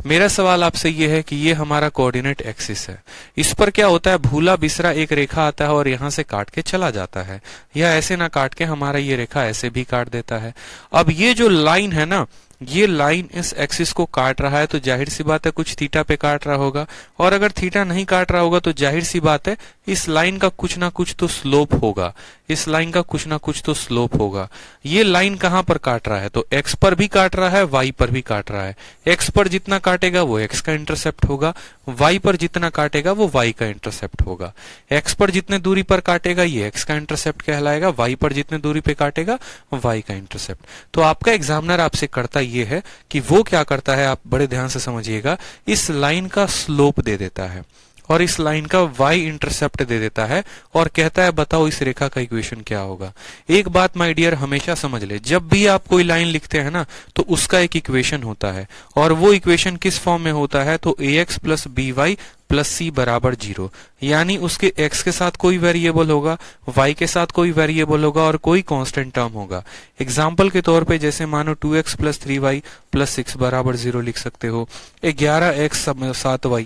मेरा सवाल आपसे ये है कि ये हमारा कोऑर्डिनेट एक्सिस है, इस पर क्या होता है, भूला बिसरा एक रेखा आता है और यहां से काट के चला जाता है, या ऐसे ना काट के हमारा ये रेखा ऐसे भी काट देता है। अब ये जो लाइन है ना, ये लाइन इस एक्सिस को काट रहा है, तो जाहिर सी बात है कुछ थीटा पे काट रहा होगा, और अगर थीटा नहीं काट रहा होगा तो जाहिर सी बात है इस लाइन का कुछ ना कुछ तो स्लोप होगा, इस लाइन का कुछ ना कुछ तो स्लोप होगा। ये लाइन कहां पर काट रहा है, तो x पर भी काट रहा है, y पर भी काट रहा है। x पर जितना काटेगा वो x का इंटरसेप्ट होगा, y पर जितना काटेगा वो y का इंटरसेप्ट होगा। x पर जितने दूरी पर काटेगा ये x का इंटरसेप्ट कहलाएगा, y पर जितने दूरी पे काटेगा y का इंटरसेप्ट। तो आपका एग्जामिनर आपसे करता ये है कि वो क्या करता है, आप बड़े ध्यान से समझिएगा, इस लाइन का स्लोप दे देता है और इस लाइन का y इंटरसेप्ट दे देता है और कहता है बताओ इस रेखा का इक्वेशन क्या होगा। एक बात माय डियर हमेशा समझ ले, जब भी आप कोई लाइन लिखते हैं ना तो उसका एक इक्वेशन होता है, और वो इक्वेशन किस फॉर्म में होता है, तो ax प्लस by प्लस सी बराबर 0। यानी उसके x के साथ कोई वेरिएबल होगा, y के साथ कोई वेरिएबल होगा और कोई कांस्टेंट टर्म होगा। एग्जाम्पल के तौर पे जैसे मानो 2x प्लस 3y प्लस 6 बराबर 0 लिख सकते हो, 11x 7y,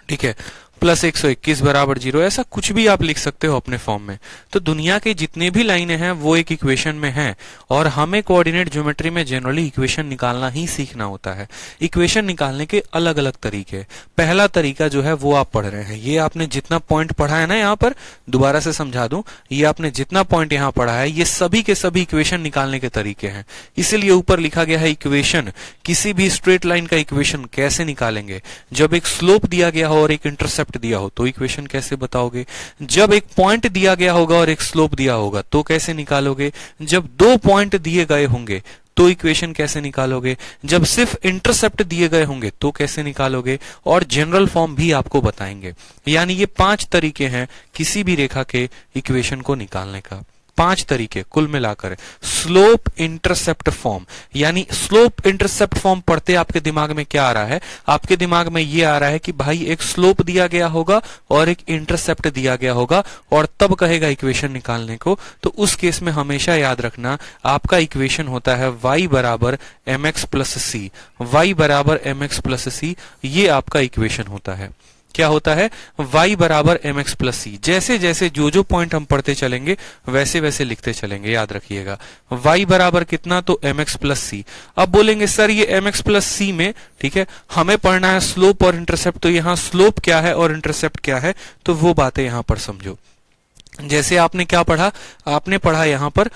ठीक है, प्लस 121 बराबर 0, ऐसा कुछ भी आप लिख सकते हो अपने फॉर्म में। तो दुनिया के जितने भी लाइनें हैं वो एक इक्वेशन में हैं, और हमें कोऑर्डिनेट ज्योमेट्री में जनरली इक्वेशन निकालना ही सीखना होता है। इक्वेशन निकालने के अलग अलग तरीके, पहला तरीका जो है वो आप पढ़ रहे हैं, ये आपने जितना पॉइंट पढ़ा है ना, यहाँ पर दोबारा से समझा दूं, ये आपने जितना पॉइंट यहाँ पढ़ा है ये सभी के सभी इक्वेशन निकालने के तरीके हैं। इसीलिए ऊपर लिखा गया है इक्वेशन, किसी भी स्ट्रेट लाइन का इक्वेशन कैसे निकालेंगे, जब एक स्लोप दिया गया हो और एक इंटरसेप्ट दिया हो तो इक्वेशन कैसे बताओगे, जब एक पॉइंट दिया गया होगा और एक स्लोप दिया होगा तो कैसे निकालोगे, जब 2 पॉइंट दिए गए होंगे तो इक्वेशन कैसे निकालोगे, जब सिर्फ इंटरसेप्ट दिए गए होंगे तो कैसे निकालोगे, और जनरल फॉर्म भी आपको बताएंगे। यानी ये 5 तरीके हैं किसी भी रेखा के इक्वेशन को निकालने का, 5 तरीके कुल मिलाकर। स्लोप इंटरसेप्ट फॉर्म, यानी स्लोप इंटरसेप्ट फॉर्म पढ़ते आपके दिमाग में क्या आ रहा है, आपके दिमाग में ये आ रहा है कि भाई एक स्लोप दिया गया होगा और एक इंटरसेप्ट दिया गया होगा और तब कहेगा इक्वेशन निकालने को। तो उस केस में हमेशा याद रखना आपका इक्वेशन होता है y बराबर mx प्लस सी, y बराबर mx प्लस सी, ये आपका इक्वेशन होता है। क्या होता है, y बराबर mx प्लस सी। जैसे जैसे जो जो पॉइंट हम पढ़ते चलेंगे वैसे वैसे लिखते चलेंगे, याद रखिएगा। y बराबर कितना, तो mx प्लस सी। अब बोलेंगे सर ये mx प्लस सी में, ठीक है, हमें पढ़ना है स्लोप और इंटरसेप्ट, तो यहाँ स्लोप क्या है और इंटरसेप्ट क्या है, तो वो बातें यहां पर समझो। जैसे आपने क्या पढ़ा, आपने पढ़ा यहां पर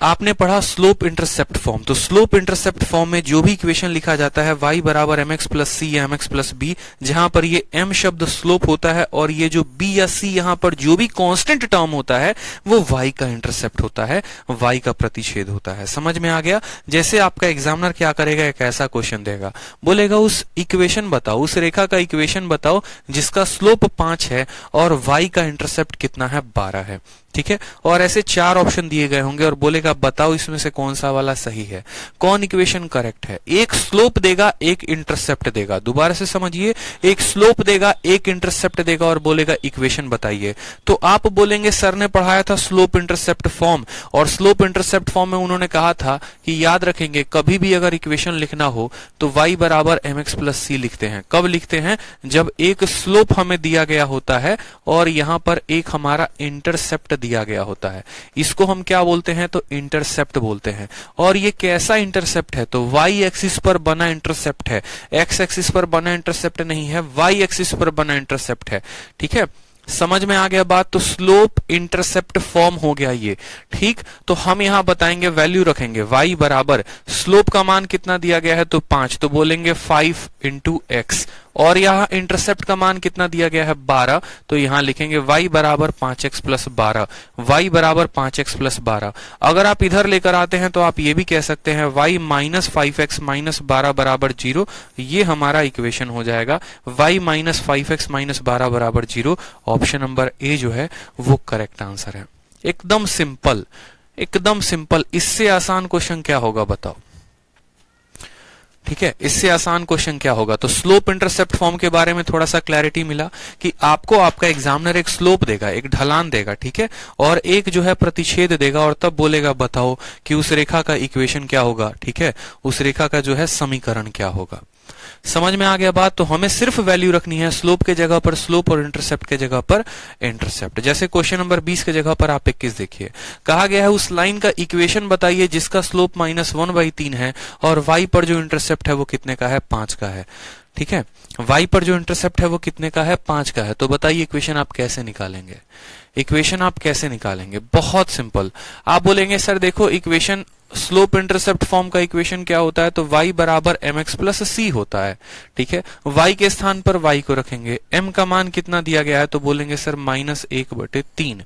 आपने पढ़ा स्लोप इंटरसेप्ट फॉर्म। तो स्लोप इंटरसेप्ट फॉर्म में जो भी इक्वेशन लिखा जाता है y बराबर mx प्लस सी या mx प्लस बी, जहां पर ये m शब्द स्लोप होता है और ये जो b या c यहां पर जो भी कांस्टेंट टर्म होता है वो y का इंटरसेप्ट होता है, y का प्रतिच्छेद होता है। समझ में आ गया? जैसे आपका एग्जामिनर क्या करेगा, एक ऐसा क्वेश्चन देगा, बोलेगा उस इक्वेशन बताओ, उस रेखा का इक्वेशन बताओ जिसका स्लोप 5 है और y का इंटरसेप्ट कितना है, 12 है। ठीक है, और ऐसे 4 ऑप्शन दिए गए होंगे और बोलेगा बताओ इसमें से कौन सा वाला सही है, कौन इक्वेशन करेक्ट है। एक स्लोप देगा, एक इंटरसेप्ट देगा। दोबारा से समझिए, एक स्लोप देगा, एक इंटरसेप्ट देगा और बोलेगा इक्वेशन बताइए। तो आप बोलेंगे सर ने पढ़ाया था स्लोप इंटरसेप्ट फॉर्म, और स्लोप इंटरसेप्ट फॉर्म में उन्होंने कहा था कि याद रखेंगे कभी भी अगर इक्वेशन लिखना हो तो y बराबर mx प्लस सी लिखते हैं। कब लिखते हैं? जब एक स्लोप हमें दिया गया होता है और यहां पर एक हमारा इंटरसेप्ट दिया गया होता है। इसको हम क्या बोलते हैं? तो इंटरसेप्ट बोलते हैं। और ये कैसा इंटरसेप्ट है? तो y एक्सिस पर बना इंटरसेप्ट है, x एक्सिस पर बना इंटरसेप्ट नहीं है, y एक्सिस पर बना इंटरसेप्ट है। ठीक है, समझ में आ गया बात? तो स्लोप इंटरसेप्ट फॉर्म हो गया ये। ठीक, तो हम यहां बताएंगे, वैल्यू रखेंगे y बराबर, स्लोप का मान कितना दिया गया है तो 5, तो बोलेंगे 5 इंटू एक्स, और यहां इंटरसेप्ट का मान कितना दिया गया है 12, तो यहां लिखेंगे y बराबर 5x प्लस 12, y बराबर 5x प्लस 12। अगर आप इधर लेकर आते हैं तो आप ये भी कह सकते हैं y माइनस 5x माइनस 12 बराबर 0, ये हमारा इक्वेशन हो जाएगा y माइनस 5x माइनस 12 बराबर 0। ऑप्शन नंबर ए जो है वो करेक्ट आंसर है। एकदम सिंपल, एकदम सिंपल। इससे आसान क्वेश्चन क्या होगा बताओ? ठीक है, इससे आसान क्वेश्चन क्या होगा? तो स्लोप इंटरसेप्ट फॉर्म के बारे में थोड़ा सा क्लैरिटी मिला कि आपको आपका एग्जामिनर एक स्लोप देगा, एक ढलान देगा, ठीक है, और एक जो है प्रतिच्छेद देगा, और तब बोलेगा बताओ कि उस रेखा का इक्वेशन क्या होगा। ठीक है, उस रेखा का जो है समीकरण क्या होगा। समझ में आ गया बात? तो हमें सिर्फ वैल्यू रखनी है, स्लोप के जगह पर स्लोप और इंटरसेप्ट के जगह पर इंटरसेप्ट। जैसे क्वेश्चन नंबर 20 के जगह पर आप 21 देखिए, कहा गया है उस लाइन का इक्वेशन बताइए जिसका स्लोप -1/3 है और y पर जो इंटरसेप्ट है वो कितने का है, 5 का है। ठीक है, y पर जो इंटरसेप्ट है वो कितने का है, 5 का है। तो बताइए इक्वेशन आप कैसे निकालेंगे? इक्वेशन आप कैसे निकालेंगे? बहुत सिंपल। आप बोलेंगे सर देखो इक्वेशन स्लोप इंटरसेप्ट फॉर्म का इक्वेशन क्या होता है, तो y बराबर mx प्लस सी होता है। ठीक है, y के स्थान पर y को रखेंगे, m का मान कितना दिया गया है, तो बोलेंगे सर -1/3।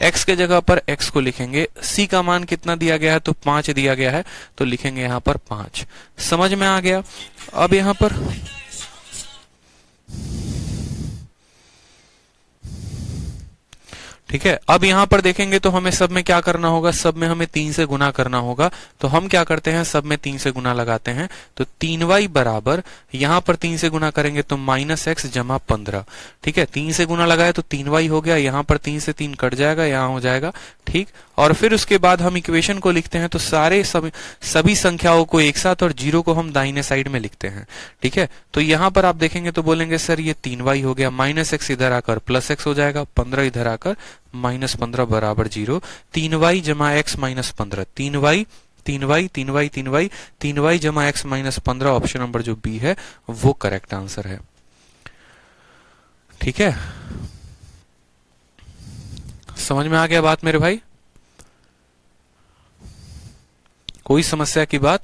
x के जगह पर x को लिखेंगे, c का मान कितना दिया गया है, तो 5 दिया गया है, तो लिखेंगे यहां पर 5। समझ में आ गया? अब यहां पर ठीक है, अब यहां पर देखेंगे तो हमें सब में क्या करना होगा, सब में हमें 3 से गुना करना होगा। तो हम क्या करते हैं, सब में 3 से गुना लगाते हैं। तो 3y बराबर, यहां पर 3 से गुना करेंगे तो -x जमा 15। ठीक है, 3 से गुना लगाए तो 3y हो गया, यहां पर 3 से 3 कट जाएगा, यहां हो जाएगा। ठीक, और फिर उसके बाद हम इक्वेशन को लिखते हैं, तो सभी संख्याओं को एक साथ और 0 को हम दाहिने साइड में लिखते हैं। ठीक है, तो यहां पर आप देखेंगे तो बोलेंगे सर ये 3y हो गया, -x इधर आकर +x हो जाएगा, 15 इधर आकर -15 बराबर 0। 3y जमा x minus 15, 3y 3y 3y 3y 3y जमा x माइनस 15, ऑप्शन नंबर जो बी है वो करेक्ट आंसर है। ठीक है, समझ में आ गया बात मेरे भाई? कोई समस्या की बात?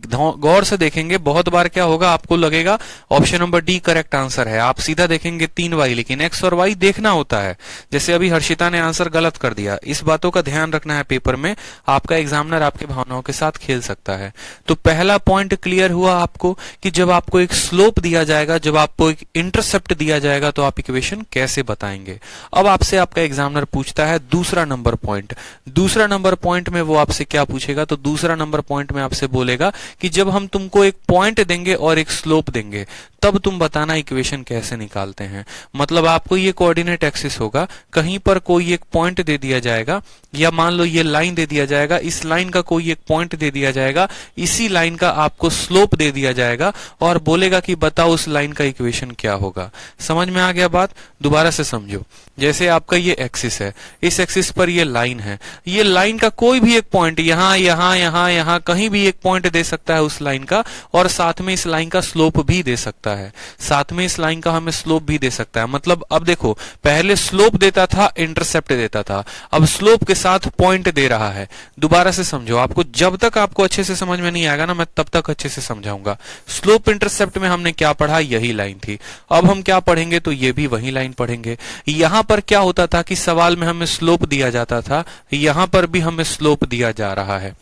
गौर से देखेंगे, बहुत बार क्या होगा आपको लगेगा option number D correct answer है, आप सीधा देखेंगे 3y, लेकिन x और y देखना होता है। जैसे अभी हर्षिता ने आंसर गलत कर दिया, इस बातों का ध्यान रखना है पेपर में, आपका एग्जामिनर आपके भावनाओं के साथ खेल सकता है। तो पहला पॉइंट क्लियर हुआ आपको कि जब आपको एक स्लोप दिया जाएगा, जब आपको एक इंटरसेप्ट दिया जाएगा तो आप इक्वेशन कैसे बताएंगे। अब आपसे आपका एग्जामिनर पूछता है दूसरा नंबर पॉइंट। दूसरा नंबर पॉइंट में वो आपसे क्या पूछेगा, तो दूसरा नंबर पॉइंट में आपसे बोलेगा कि जब हम तुमको एक पॉइंट देंगे और एक स्लोप देंगे तब तुम बताना इक्वेशन कैसे निकालते हैं। मतलब आपको ये कोऑर्डिनेट एक्सिस होगा, कहीं पर कोई एक पॉइंट दे दिया जाएगा, या मान लो ये लाइन दे दिया जाएगा, इस लाइन का कोई एक पॉइंट दे दिया जाएगा, इसी लाइन का आपको स्लोप दे दिया जाएगा और बोलेगा कि बताओ उस लाइन का इक्वेशन क्या होगा। समझ में आ गया बात? दोबारा से समझो, जैसे आपका ये एक्सिस है, इस एक्सिस पर ये लाइन है, ये लाइन का कोई भी एक पॉइंट यहां यहां यहां यहां कहीं भी एक पॉइंट दे सकता है उस लाइन का, और साथ में इस लाइन का स्लोप भी दे सकता है, साथ में इस लाइन का हमें स्लोप भी दे सकता है। मतलब अब देखो, पहले स्लोप देता था, इंटरसेप्ट देता था, अब स्लोप के साथ पॉइंट दे रहा है। दोबारा से समझो, आपको जब तक आपको अच्छे से समझ में नहीं आएगा ना, मैं तब तक अच्छे से समझाऊंगा। स्लोप इंटरसेप्ट में हमने क्या पढ़ा, यही लाइन थी। अब हम क्या पढ़ेंगे, तो ये भी वही लाइन पढ़ेंगे। यहां पर क्या होता था कि सवाल में हमें स्लोप दिया जाता था, यहां पर भी हमें स्लोप दिया जा रहा है,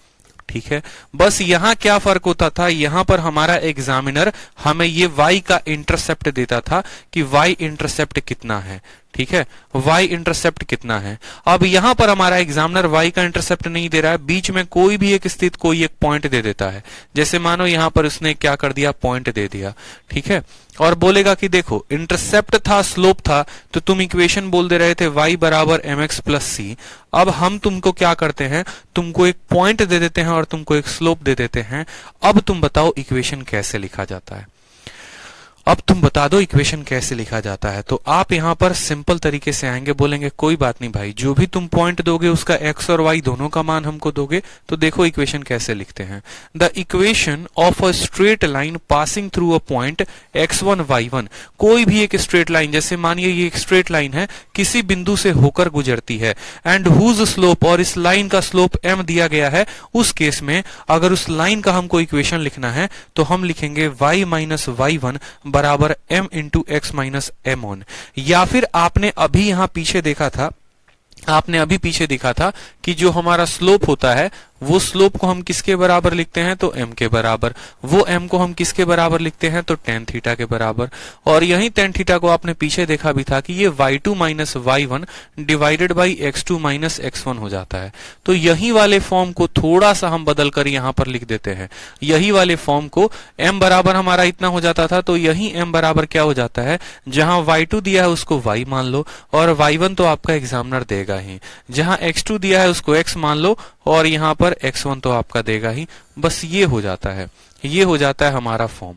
ठीक है। बस यहां क्या फर्क होता था, यहां पर हमारा एग्जामिनर हमें ये y का इंटरसेप्ट देता था कि y इंटरसेप्ट कितना है, ठीक है, y इंटरसेप्ट कितना है। अब यहां पर हमारा एग्जामिनर y का इंटरसेप्ट नहीं दे रहा है, बीच में कोई भी एक स्थित कोई एक पॉइंट दे देता है। जैसे मानो यहां पर उसने क्या कर दिया, पॉइंट दे दिया, ठीक है, और बोलेगा कि देखो इंटरसेप्ट था, स्लोप था, तो तुम इक्वेशन बोल दे रहे थे y बराबर mx प्लस सी। अब हम तुमको क्या करते हैं, तुमको एक पॉइंट दे देते हैं और तुमको एक स्लोप दे देते हैं। अब तुम बताओ इक्वेशन कैसे लिखा जाता है, अब तुम बता दो इक्वेशन कैसे लिखा जाता है। तो आप यहां पर सिंपल तरीके से आएंगे, बोलेंगे कोई बात नहीं भाई, जो भी तुम पॉइंट दोगे उसका x और y दोनों का मान हमको दोगे। तो देखो इक्वेशन कैसे लिखते हैं, the equation of a straight line passing through a point x1 y1। कोई भी एक स्ट्रेट लाइन, जैसे मानिए ये एक स्ट्रेट लाइन है, किसी बिंदु से होकर गुजरती है, एंड हुज स्लोप, और इस लाइन का स्लोप m दिया गया है। उस केस में अगर उस लाइन का हमको इक्वेशन लिखना है तो हम लिखेंगे y माइनस y1 बराबर m into x minus m one. या फिर आपने अभी यहां पीछे देखा था, आपने अभी पीछे देखा था कि जो हमारा स्लोप होता है वो स्लोप को हम किसके बराबर लिखते हैं, तो m के बराबर। वो m को हम किसके बराबर लिखते हैं, तो tan थीटा के बराबर। और यही tan थीटा को आपने पीछे देखा भी था कि ये y2 minus y1 divided by x2 minus x1 हो जाता है। तो यही वाले फॉर्म को थोड़ा सा हम बदल कर यहां पर लिख देते हैं। यही वाले फॉर्म को m बराबर हमारा इतना हो जाता था, तो यही m बराबर क्या हो जाता है, जहां y2 दिया है उसको y मान लो, और y1 तो आपका एग्जामिनर देगा ही, जहां x2 दिया है उसको x मान लो, और यहां पर x1 तो आपका देगा ही। बस ये हो जाता है, ये हो जाता है हमारा फॉर्म,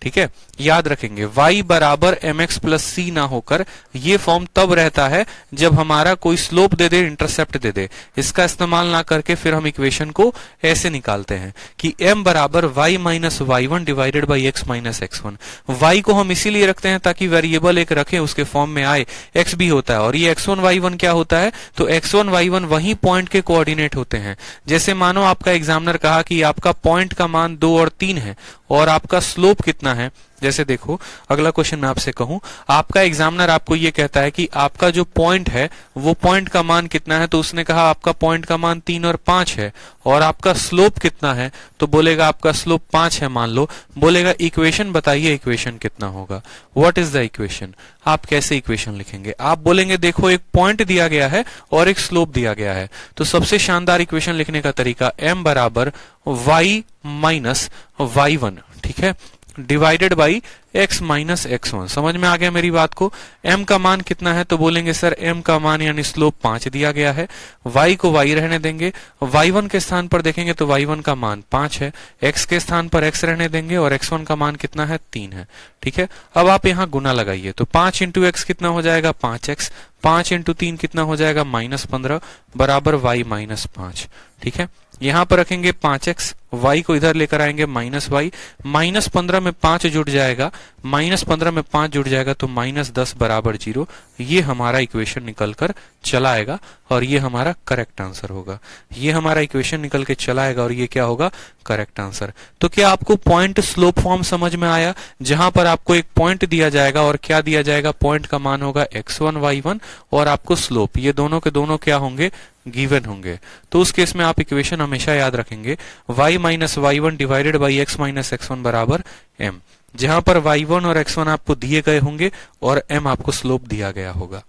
ठीक है। याद रखेंगे y बराबर mx प्लस सी ना होकर ये फॉर्म तब रहता है जब हमारा कोई स्लोप दे दे, इंटरसेप्ट दे दे। इसका इस्तेमाल ना करके फिर हम इक्वेशन को ऐसे निकालते हैं कि m बराबर y minus y1 divided by x minus x1। y को हम इसीलिए रखते हैं ताकि वेरिएबल एक रखें, उसके फॉर्म में आए, x भी होता है, और ये x1 y1 क्या होता है, तो x1 y1 वही पॉइंट के कोऑर्डिनेट होते हैं। जैसे मानो आपका एग्जामिनर कहा कि आपका पॉइंट का मान 2 और 3 है और आपका स्लोप कितना है। जैसे देखो अगला क्वेश्चन मैं आपसे कहूं, आपका एग्जामिनर आपको ये कहता है कि आपका जो पॉइंट है वो पॉइंट का मान कितना है, तो उसने कहा आपका पॉइंट का मान 3 और 5 है, और आपका स्लोप कितना है, तो बोलेगा आपका स्लोप 5 है मान लो। बोलेगा इक्वेशन बताइए, इक्वेशन कितना होगा, व्हाट इज द इक्वेशन। आप कैसे इक्वेशन लिखेंगे, आप बोलेंगे देखो एक पॉइंट दिया गया है और एक स्लोप दिया गया है, तो सबसे शानदार इक्वेशन लिखने का तरीका m बराबर y माइनस y1, ठीक है, divided by x minus x1। समझ में आ गया मेरी बात को। m का मान कितना है, तो बोलेंगे सर m का मान यानी स्लोप 5 दिया गया है, y को y रहने देंगे, y1 के स्थान पर देखेंगे तो y1 का मान 5 है, x के स्थान पर x रहने देंगे, और x1 का मान कितना है, 3 है, ठीक है। अब आप यहाँ गुना लगाइए, तो 5 इंटू एक्स कितना हो जाएगा, 5x, 5 इंटू 3 कितना हो जाएगा, -15 बराबर y माइनस 5, ठीक है। यहां पर रखेंगे 5x, y को इधर लेकर आएंगे माइनस y, -15 में 5 जुड़ जाएगा, -15 में 5 जुड़ जाएगा तो -10 बराबर 0। ये हमारा इक्वेशन निकल कर चला आएगा और ये हमारा करेक्ट आंसर होगा। ये हमारा इक्वेशन निकल के चला आएगा और ये क्या होगा, करेक्ट आंसर। तो क्या आपको पॉइंट स्लोप फॉर्म समझ में आया, जहां पर आपको एक पॉइंट दिया जाएगा और क्या दिया जाएगा, पॉइंट का मान होगा x1 y1 और आपको स्लोप, ये दोनों के दोनों क्या होंगे, गिवन होंगे। तो उस केस में आप इक्वेशन हमेशा याद रखेंगे y minus y1 divided by x minus x1 बराबर m, जहां पर y1 और x1 आपको दिए गए होंगे और m आपको स्लोप दिया गया होगा,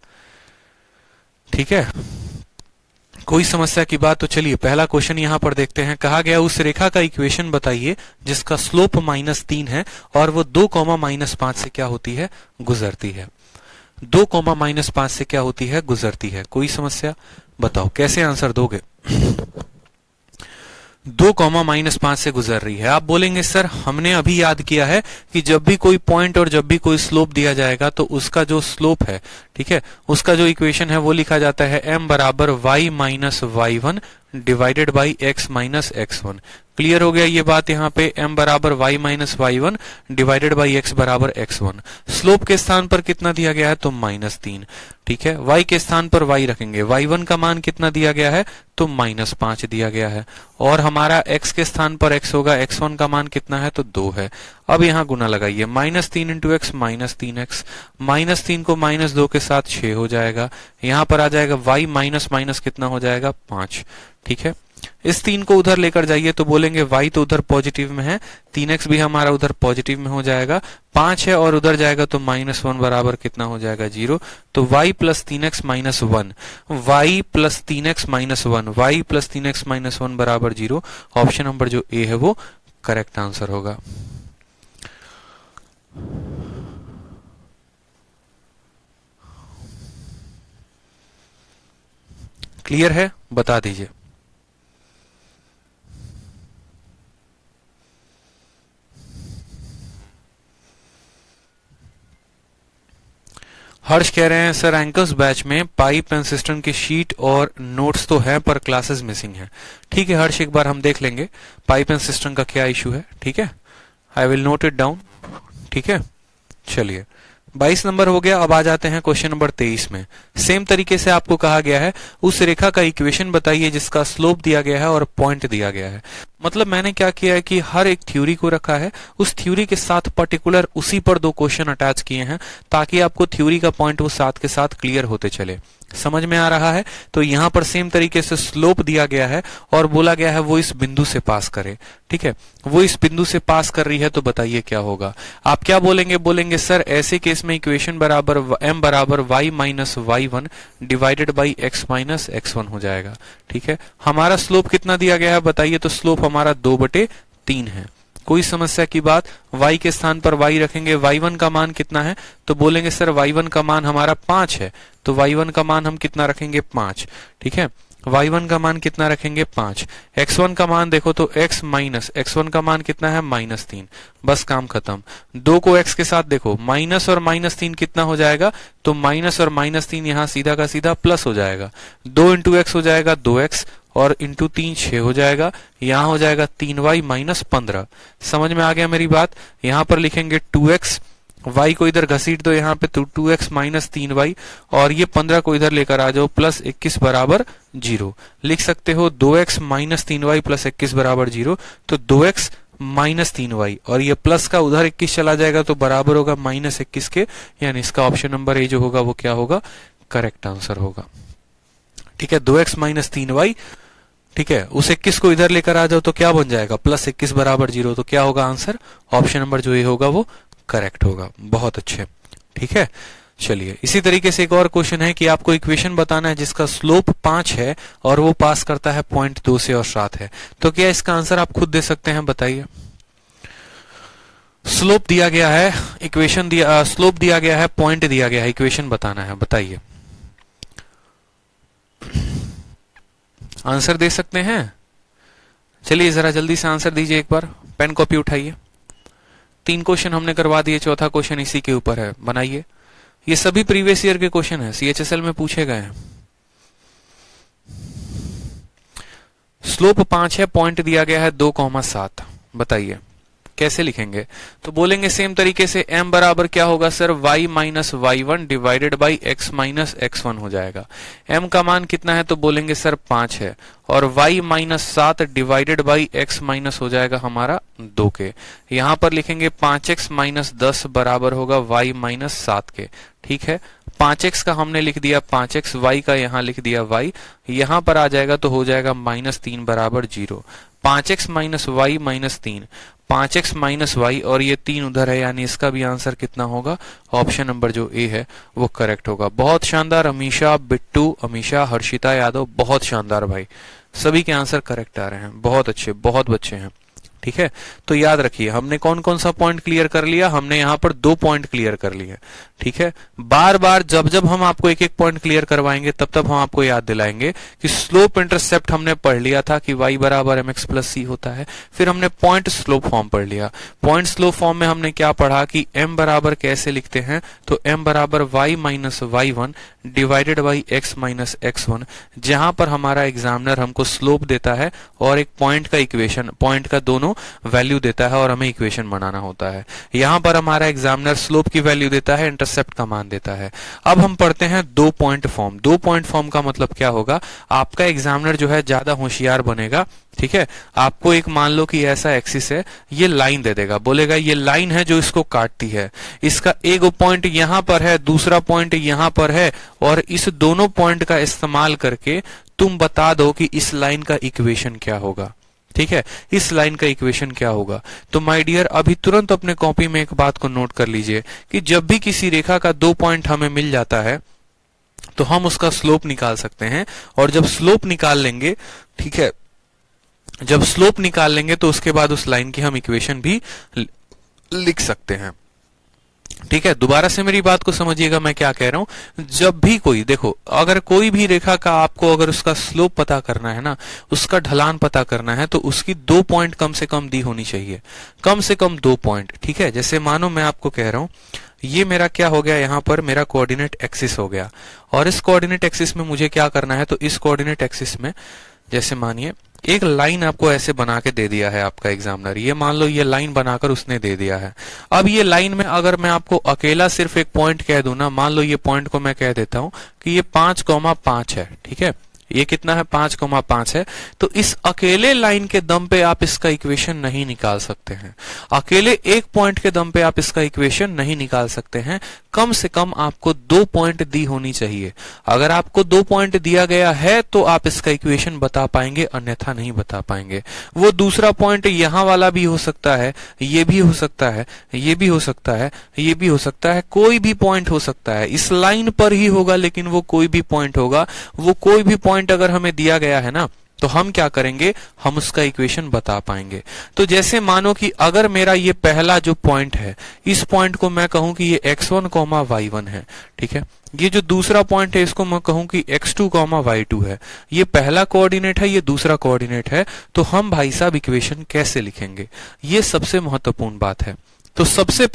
ठीक है। कोई समस्या की बात, तो चलिए पहला क्वेश्चन यहां पर देखते हैं। कहा गया उस रेखा का इक्वेशन बताइए जिसका स्लोप -3 है और वो 2, -5 से क्या होती है, गुजरती है। 2, -5 से क्या होती है, गुजरती है। कोई समस्या बताओ कैसे आंसर दोगे। 2, -5 से गुजर रही है। आप बोलेंगे सर हमने अभी याद किया है कि जब भी कोई पॉइंट और जब भी कोई स्लोप दिया जाएगा तो उसका जो स्लोप है, ठीक है, उसका जो इक्वेशन है वो लिखा जाता है m बराबर y minus y1 divided by x minus x1। Clear हो गया ये बात। यहाँ पे m बराबर y minus y1 divided by x बराबर x1। स्लोप के स्थान पर कितना दिया गया है तो -3, ठीक है। y के स्थान पर y रखेंगे, y1 का मान कितना दिया गया है तो -5 दिया गया है, और हमारा x के स्थान पर x होगा, x1 का मान कितना है तो 2 है। अब यहाँ गुना लगाइए, -3 इंटू x -3x, -3 को -2 के साथ 6 हो जाएगा। यहाँ पर आ जाएगा y माइनस माइनस कितना हो जाएगा 5, ठीक है। इस 3 को उधर लेकर जाइए तो बोलेंगे y तो उधर पॉजिटिव में है, 3x भी हमारा उधर पॉजिटिव में हो जाएगा, 5 है और उधर जाएगा तो -1 बराबर कितना हो जाएगा 0। तो y plus 3x minus 1, y plus 3x minus 1, y plus 3x minus 1 बराबर 0। ऑप्शन नंबर जो ए है वो करेक्ट आंसर होगा। क्लियर है, बता दीजिए। हर्ष कह रहे हैं सर एंकर्स बैच में पाइप एंड सिस्टम की शीट और नोट्स तो है पर क्लासेस मिसिंग है। ठीक है हर्ष, एक बार हम देख लेंगे पाइप एंड सिस्टम का क्या इशू है, ठीक है। I will note it down, ठीक है। चलिए 22 नंबर हो गया। अब आ जाते हैं क्वेश्चन नंबर 23 में। सेम तरीके से आपको कहा गया है उस रेखा का इक्वेशन बताइए जिसका स्लोप दिया गया है और पॉइंट दिया गया है। मतलब मैंने क्या किया है कि हर एक थ्योरी को रखा है, उस थ्योरी के साथ पर्टिकुलर उसी पर 2 क्वेश्चन अटैच किए हैं ताकि आपको थ्योरी का पॉइंट वो साथ के साथ क्लियर होते चले। समझ में आ रहा है? तो यहां पर सेम तरीके से स्लोप दिया गया है और बोला गया है वो इस बिंदु से पास करे, ठीक है। वो इस बिंदु से पास कर रही है तो बताइए क्या होगा। आप क्या बोलेंगे? बोलेंगे सर ऐसे केस में इक्वेशन बराबर m बराबर y minus y1 divided by x minus x1 हो जाएगा, ठीक है। हमारा स्लोप कितना दिया गया है बताइए, तो स्लोप हमारा 2/3 है। कोई समस्या की बात? y के स्थान पर y रखेंगे, y1 का मान कितना है तो बोलेंगे सर y1 का मान हमारा 5 है, तो y1 का मान हम कितना रखेंगे 5, ठीक है। y1 का मान कितना रखेंगे 5। x1 का मान देखो तो x माइनस x1 का मान कितना है -3, बस काम खत्म। 2 को x के साथ देखो, माइनस और -3 कितना हो जाएगा तो माइनस और -3 यहाँ सीधा का सीधा प्लस हो जाएगा। 2 इंटू x हो जाएगा 2x और इंटू 3 6 हो जाएगा, यहाँ हो जाएगा 3y माइनस 15। समझ में आ गया मेरी बात? यहाँ पर लिखेंगे 2x, y को इधर घसीट दो यहाँ पे तो 2x माइनस 3y, और ये 15 को इधर लेकर आ जाओ प्लस 21 बराबर 0। लिख सकते हो 2x माइनस 3y प्लस 21 बराबर 0, तो 2x माइनस 3y और ये प्लस का उधर 21 चला जाएगा तो बराबर होगा -21 के, यानी इसका ऑप्शन नंबर ए जो होगा वो क्या होगा, करेक्ट आंसर होगा। ठीक है, 2x माइनस 3y, ठीक है। उस 21 को इधर लेकर आ जाओ तो क्या बन जाएगा +21 बराबर 0, तो क्या होगा आंसर, ऑप्शन नंबर जो ये होगा वो करेक्ट होगा। बहुत अच्छे, ठीक है। चलिए इसी तरीके से एक और क्वेश्चन है कि आपको इक्वेशन बताना है जिसका स्लोप 5 है और वो पास करता है पॉइंट 2 से और 7 है। तो क्या इसका आंसर आप खुद दे सकते हैं, बताइए। स्लोप दिया गया है, इक्वेशन दिया, स्लोप दिया गया है, पॉइंट दिया गया है, इक्वेशन बताना है, बताइए। आंसर दे सकते हैं? चलिए जरा जल्दी से आंसर दीजिए, एक बार पेन कॉपी उठाइए। 3 क्वेश्चन हमने करवा दिए, चौथा क्वेश्चन इसी के ऊपर है, बनाइए। ये सभी प्रीवियस ईयर के क्वेश्चन है, CHSL में पूछे गए हैं। स्लोप 5 है, पॉइंट दिया गया है 2,7, बताइए कैसे लिखेंगे। तो बोलेंगे सेम तरीके से m बराबर क्या होगा sir, y minus y1 divided by x minus x1 हो जाएगा। m का मान कितना है तो बोलेंगे सर 5 है, और y minus 7 divided by x minus हो जाएगा हमारा 2 के। यहाँ पर लिखेंगे 5x माइनस 10 बराबर होगा y माइनस 7 के, ठीक है। 5x का हमने लिख दिया 5x, y का यहाँ लिख दिया y, यहाँ पर आ जाएगा तो हो जाएगा -3 बराबर 0। 5x minus y minus 3, 5x minus y और ये 3 उधर है, यानी इसका भी आंसर कितना होगा, ऑप्शन नंबर जो ए है वो करेक्ट होगा। बहुत शानदार अमीशा, बिट्टू, अमीशा, हर्षिता यादव, बहुत शानदार भाई, सभी के आंसर करेक्ट आ रहे हैं, बहुत अच्छे, बहुत बच्चे हैं। ठीक है। तो याद रखिए हमने कौन कौन सा पॉइंट क्लियर कर लिया, हमने यहाँ पर 2 पॉइंट क्लियर कर लिए, ठीक है। बार बार जब जब हम आपको एक एक पॉइंट क्लियर करवाएंगे तब तब हम आपको याद दिलाएंगे कि स्लोप इंटरसेप्ट हमने पढ़ लिया था कि y बराबर mx प्लस सी होता है। फिर हमने पॉइंट स्लोप फॉर्म पढ़ लिया। पॉइंट स्लोप फॉर्म में हमने क्या पढ़ा कि m बराबर कैसे लिखते हैं, तो m बराबर y minus y1 divided by x minus x1, जहां पर हमारा एग्जामिनर हमको स्लोप देता है और एक पॉइंट का इक्वेशन, पॉइंट का दोनों वैल्यू देता है और हमें इक्वेशन बनाना होता है। यहां पर हमारा एग्जामिनर स्लोप की वैल्यू देता है, इंटरसेप्ट का मान देता है। अब हम पढ़ते हैं 2 पॉइंट फॉर्म। 2 पॉइंट फॉर्म का मतलब क्या होगा, आपका एग्जामिनर जो है ज्यादा होशियार बनेगा, ठीक है। आपको एक मान लो कि ऐसा एक्सिस है, ये लाइन दे देगा, बोलेगा ये लाइन है जो इसको काटती है, इसका एक पॉइंट यहां पर है, दूसरा पॉइंट यहां पर है, और इस दोनों पॉइंट का इस्तेमाल करके तुम बता दो कि इस लाइन का इक्वेशन क्या होगा, ठीक है। इस लाइन का इक्वेशन क्या होगा। तो माय डियर अभी तुरंत अपने कॉपी में एक बात को नोट कर लीजिए कि जब भी किसी रेखा का 2 पॉइंट हमें मिल जाता है तो हम उसका स्लोप निकाल सकते हैं, और जब स्लोप निकाल लेंगे, ठीक है, जब स्लोप निकाल लेंगे तो उसके बाद उस लाइन की हम इक्वेशन भी लिख सकते हैं, ठीक है। दोबारा से मेरी बात को समझिएगा मैं क्या कह रहा हूं। जब भी कोई, देखो अगर कोई भी रेखा का आपको अगर उसका स्लोप पता करना है ना, उसका ढलान पता करना है, तो उसकी 2 पॉइंट कम से कम दी होनी चाहिए, कम से कम 2 पॉइंट, ठीक है। जैसे मानो मैं आपको कह रहा हूं ये मेरा क्या हो गया, यहां पर मेरा कोऑर्डिनेट एक्सिस हो गया, और इस कोऑर्डिनेट एक्सिस में मुझे क्या करना है, तो इस कोऑर्डिनेट एक्सिस में जैसे मानिए एक लाइन आपको ऐसे बना के दे दिया है आपका एग्जामिनर, ये मान लो ये लाइन बनाकर उसने दे दिया है। अब ये लाइन में अगर मैं आपको अकेला सिर्फ एक पॉइंट कह दूं ना, मान लो ये पॉइंट को मैं कह देता हूं कि ये 5,5 है, ठीक है, ये कितना है 5,5 है, तो इस अकेले लाइन के दम पे आप इसका इक्वेशन नहीं निकाल सकते हैं, अकेले एक पॉइंट के दम पे आप इसका इक्वेशन नहीं निकाल सकते हैं। कम से कम आपको 2 पॉइंट दी होनी चाहिए। अगर आपको 2 पॉइंट दिया गया है तो आप इसका इक्वेशन बता पाएंगे, अन्यथा नहीं बता पाएंगे। वो दूसरा पॉइंट यहां वाला भी हो सकता है, ये भी हो सकता है, ये भी हो सकता है, ये भी हो सकता है, कोई भी पॉइंट हो सकता है, इस लाइन पर ही होगा, लेकिन वो कोई भी पॉइंट होगा। वो कोई भी पॉइंट अगर हमें दिया गया है ना, तो हम क्या करेंगे, हम उसका इक्वेशन बता पाएंगे। तो जैसे मानो कि अगर मेरा ये पहला जो पॉइंट है, इस पॉइंट को मैं कहूं कि ये x1, y1 है, ठीक है। ये जो दूसरा पॉइंट है इसको मैं कहूं कि x2, y2 है। ये पहला कोऑर्डिनेट है, ये दूसरा कोऑर्डिनेट है। तो हम भाई साहब इक्वेशन कैसे लिखेंगे, ये सबसे महत्वपूर्ण बात है। तो सबसे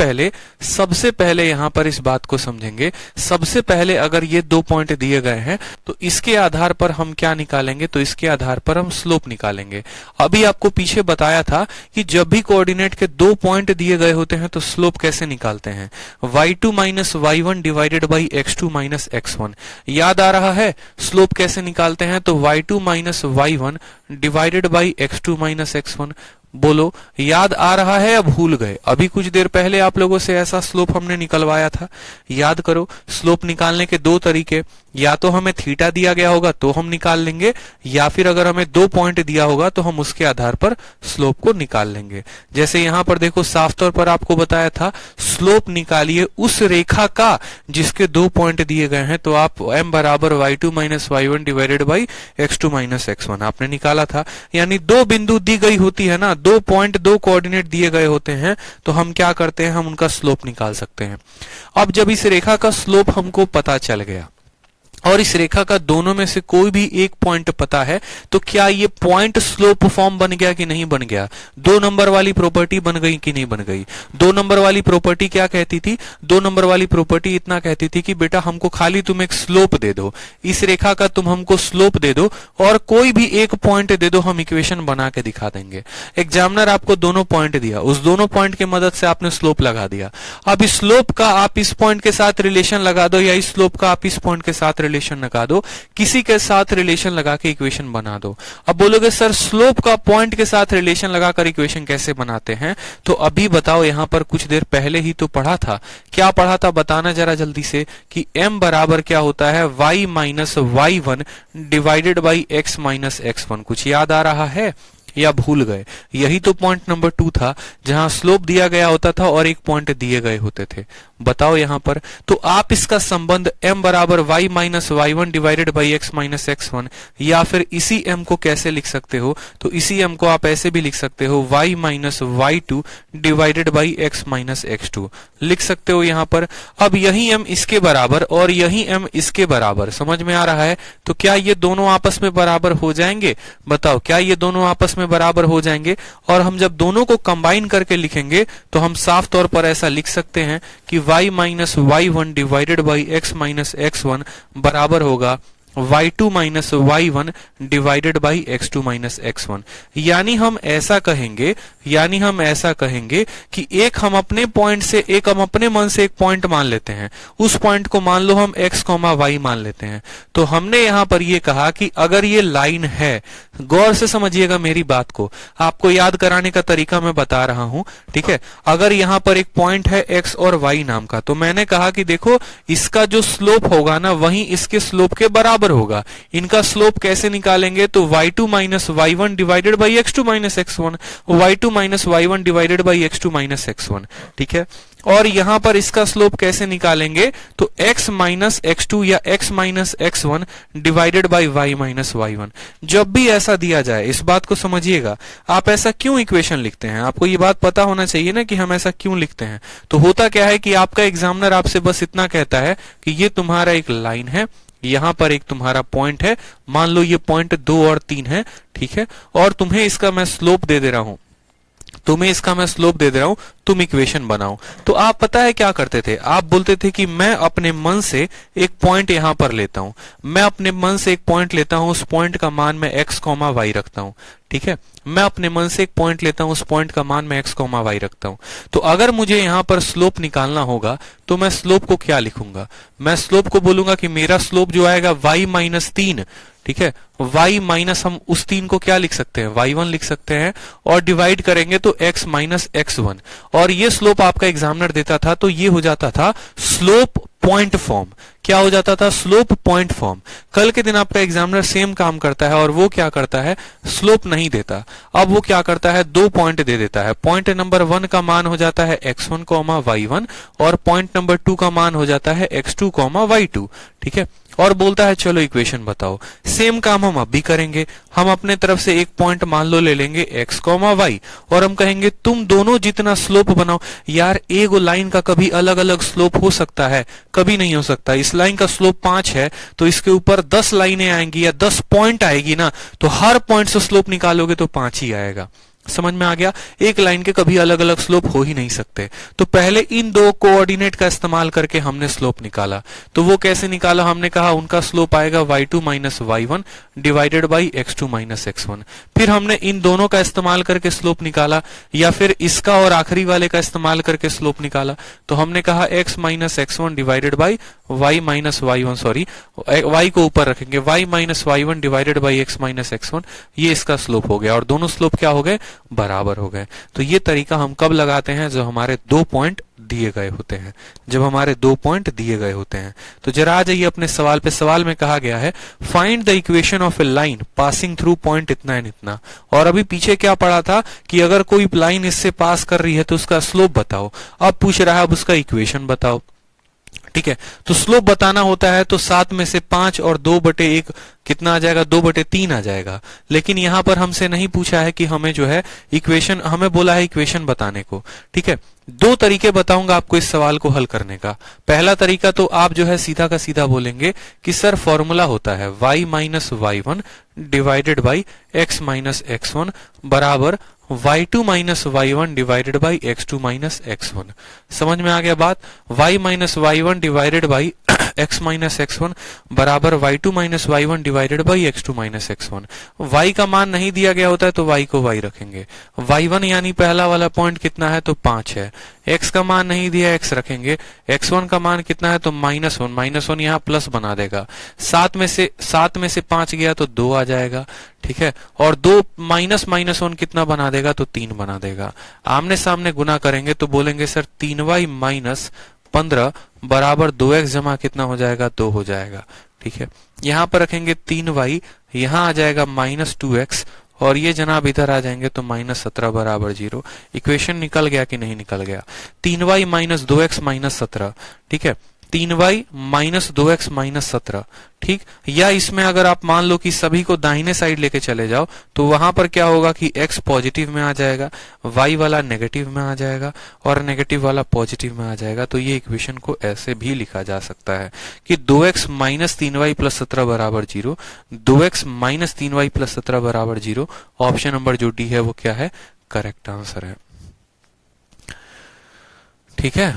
पहले यहां पर इस बात को समझेंगे। सबसे पहले अगर ये 2 पॉइंट दिए गए हैं तो इसके आधार पर हम क्या निकालेंगे, तो इसके आधार पर हम स्लोप निकालेंगे। अभी आपको पीछे बताया था कि जब भी कोऑर्डिनेट के 2 पॉइंट दिए गए होते हैं तो स्लोप कैसे निकालते हैं, y2 minus y1 divided by x2 minus x1। याद आ रहा है स्लोप कैसे निकालते हैं, तो y2 minus y1 divided by x2 minus x1। बोलो याद आ रहा है या भूल गए? अभी कुछ देर पहले आप लोगों से ऐसा स्लोप हमने निकलवाया था, याद करो। स्लोप निकालने के 2 तरीके, या तो हमें थीटा दिया गया होगा तो हम निकाल लेंगे, या फिर अगर हमें 2 पॉइंट दिया होगा तो हम उसके आधार पर स्लोप को निकाल लेंगे। जैसे यहां पर देखो साफ तौर पर आपको बताया था स्लोप निकालिए उस रेखा का जिसके 2 पॉइंट दिए गए हैं, तो आप m बराबर y2 minus y1 divided by x2 minus x1 आपने निकाला था। यानी 2 बिंदु दी गई होती है ना, 2 पॉइंट 2 कोऑर्डिनेट दिए गए होते हैं, तो हम क्या करते हैं, हम उनका स्लोप निकाल सकते हैं। अब जब इस रेखा का स्लोप हमको पता चल गया और इस रेखा का दोनों में से कोई भी एक पॉइंट पता है, तो क्या ये पॉइंट स्लोप फॉर्म बन गया कि नहीं बन गया? 2 नंबर वाली प्रॉपर्टी बन गई कि नहीं बन गई? 2 नंबर वाली प्रॉपर्टी क्या कहती थी? 2 नंबर वाली प्रॉपर्टी इतना कहती थी कि बेटा हमको खाली तुम एक स्लोप दे दो, इस रेखा का तुम हमको स्लोप दे दो और कोई भी एक पॉइंट दे दो, हम इक्वेशन बना के दिखा देंगे। एग्जामिनर आपको दोनों पॉइंट दिया, उस दोनों पॉइंट की मदद से आपने स्लोप लगा दिया। अब इस स्लोप का आप इस पॉइंट के साथ रिलेशन लगा दो, या इस स्लोप का आप इस पॉइंट के साथ रिलेशन लगा दो, किसी के साथ रिलेशन लगा के इक्वेशन बना दो। अब बोलोगे सर स्लोप का पॉइंट के साथ रिलेशन लगाकर इक्वेशन कैसे बनाते हैं? तो अभी बताओ, यहां पर कुछ देर पहले ही तो पढ़ा था। क्या पढ़ा था बताना जरा जल्दी से, कि m बराबर क्या होता है, y minus y1 divided by x minus x1। कुछ याद आ रहा है या भूल गए? यही तो पॉइंट नंबर 2 था, जहां स्लोप दिया गया होता था और एक पॉइंट दिए गए होते थे। बताओ यहाँ पर। तो आप इसका संबंध m बराबर y minus y one divided by x minus x one, या फिर इसी m को कैसे लिख सकते हो, तो इसी m को आप ऐसे भी लिख सकते हो y minus y two divided by x minus x two, लिख सकते हो यहाँ पर। अब यही m इसके बराबर और यही m इसके बराबर, समझ में आ रहा है? तो क्या ये दोनों आपस में बराबर हो जाएंगे? बताओ, क्या ये दोनों आपस में बराबर हो जाएंगे? और हम जब दोनों को कंबाइन करके लिखेंगे तो हम साफ तौर पर ऐसा लिख सकते हैं कि y minus y one divided by x minus x one बराबर होगा y2 minus y one divided by x2 minus x1। यानी हम ऐसा कहेंगे कि एक हम अपने मन से एक पॉइंट मान लेते हैं, उस पॉइंट को मान लो हम x, y मान लेते हैं। तो हमने यहां पर ये कहा कि अगर ये लाइन है, गौर से समझिएगा मेरी बात को, आपको याद कराने का तरीका मैं बता रहा हूं, ठीक है। अगर यहां पर एक पॉइंट है x और y नाम का, तो मैंने कहा कि देखो इसका जो स्लोप होगा ना, वही इसके स्लोप के बराबर होगा। इनका स्लोप कैसे निकालेंगे? तो y2 minus y one divided by x2 minus x1, y2 minus y one divided by x2 minus x1, ठीक है। और यहां पर इसका स्लोप कैसे निकालेंगे? तो x माइनस x2 या x minus x1 divided by y minus y1। जब भी ऐसा दिया जाए, इस बात को समझिएगा, आप ऐसा क्यों इक्वेशन लिखते हैं, आपको ये बात पता होना चाहिए ना कि हम ऐसा क्यों लिखते हैं। तो होता क्या है कि आपका एग्जामिनर आपसे बस इतना कहता है कि ये तुम्हारा एक लाइन है, यहां पर एक तुम्हारा पॉइंट है, मान लो ये पॉइंट 2 और 3 है, ठीक है, और तुम्हें इसका मैं स्लोप दे दे रहा हूं, तुम इक्वेशन बनाओ। तो आप पता है क्या करते थे? आप बोलते थे कि मैं अपने मन से एक पॉइंट यहां पर लेता हूं, उस पॉइंट का मान मैं x, y रखता हूं, ठीक है। मैं अपने मन से एक पॉइंट लेता हूं, उस पॉइंट का मान मैं x, y रखता हूं। तो अगर मुझे यहां पर स्लोप निकालना होगा तो मैं स्लोप को क्या लिखूंगा? मैं स्लोप को बोलूंगा कि मेरा स्लोप जो आएगा y माइनस 3, ठीक है। y माइनस, हम उस 3 को क्या लिख सकते हैं? y1 लिख सकते हैं, और डिवाइड करेंगे तो x माइनस x1। और ये स्लोप आपका एग्जामिनर देता था तो ये हो जाता था स्लोप पॉइंट फॉर्म। क्या हो जाता था? Slope point form. कल के दिन आपका एग्जामिनर सेम काम करता है, और वो क्या करता है? स्लोप नहीं देता। अब वो क्या करता है? 2 पॉइंट दे देता है। पॉइंट नंबर 1 का मान हो जाता है x1, y1, और पॉइंट नंबर 2 का मान हो जाता है x2, y2, ठीक है। और बोलता है चलो इक्वेशन बताओ। सेम काम हम अब भी करेंगे, हम अपने तरफ से एक पॉइंट मान लो ले लेंगे x, y, और हम कहेंगे तुम दोनों जितना स्लोप बनाओ। यार एक लाइन का कभी अलग अलग स्लोप हो सकता है? कभी नहीं हो सकता। इस लाइन का स्लोप 5 है तो इसके ऊपर 10 लाइनें आएंगी या 10 पॉइंट आएगी ना, तो हर पॉइंट से स्लोप निकालोगे तो 5 ही आएगा। समझ में आ गया? एक लाइन के कभी अलग अलग स्लोप हो ही नहीं सकते। तो पहले इन दो कोऑर्डिनेट का इस्तेमाल करके हमने स्लोप निकाला। तो वो कैसे निकाला? हमने कहा उनका स्लोप आएगा y2 minus y1 divided by x2 minus x1। फिर हमने इन दोनों का इस्तेमाल करके स्लोप निकाला, या फिर इसका और आखिरी वाले का इस्तेमाल करके स्लोप निकाला। तो हमने कहा x minus x1 divided by y minus y1, sorry y को ऊपर रखेंगे, y minus y1 divided by x minus x1, ये इसका स्लोप हो गया, और दोनों स्लोप क्या हो गए? बराबर हो गए। तो ये तरीका हम कब लगाते हैं? जब हमारे 2 पॉइंट दिए गए होते हैं। तो जरा आ जाइए अपने सवाल पे। सवाल में कहा गया है find the equation of A line passing through point इतना एंड इतना। और अभी पीछे क्या पढ़ा था कि अगर कोई लाइन इससे पास कर रही है तो उसका स्लोप बताओ। अब पूछ रहा है अब उसका इक्वेशन बताओ, ठीक है। तो स्लोप बताना होता है तो 7 में से 5 और 2/1 कितना आ जाएगा? 2/3 आ जाएगा। लेकिन यहां पर हमसे नहीं पूछा है कि हमें जो है इक्वेशन, हमें बोला है इक्वेशन बताने को, ठीक है। 2 तरीके बताऊंगा आपको इस सवाल को हल करने का। पहला तरीका तो आप जो है सीधा का सीधा बोलेंगे कि सर फॉर्मूला होता है y minus y1 divided by x minus x1 बराबर y2 minus y1 divided by x2 minus x1। समझ में आ गया बात? y minus y1 divided by x minus x1 बराबर y2 minus y1 divided by x2 minus x1। y का मान नहीं दिया गया होता है तो y को y रखेंगे। y1 यानी पहला वाला पॉइंट कितना है? तो 5 है। x का मान नहीं दिया, x रखेंगे। x1 का मान कितना है? तो -1 यहाँ प्लस बना देगा। 7 में से 5 गया तो 2 आ जाएगा, ठीक है। और 2 -1 कितना बना देगा? तो 3 बना देगा। आमने सामने गुना करेंगे तो बोलेंगे सर 3y माइनस 15 बराबर 2x जमा कितना हो जाएगा? 2 हो जाएगा, ठीक है। यहां पर रखेंगे 3y, यहां आ जाएगा -2x, और ये जनाब इधर आ जाएंगे तो -17 बराबर 0। इक्वेशन निकल गया कि नहीं निकल गया? 3y माइनस 2x माइनस 17, ठीक है, 3y माइनस 2x माइनस 17, ठीक। या इसमें अगर आप मान लो कि सभी को दाहिने साइड लेके चले जाओ तो वहां पर क्या होगा कि x पॉजिटिव में आ जाएगा, y वाला नेगेटिव में आ जाएगा और नेगेटिव वाला पॉजिटिव में आ जाएगा। तो ये इक्वेशन को ऐसे भी लिखा जा सकता है कि 2x माइनस 3y प्लस 17 बराबर 0, 2x माइनस 3y प्लस 17 बराबर 0। ऑप्शन नंबर जो डी है वो क्या है? करेक्ट आंसर है, ठीक है।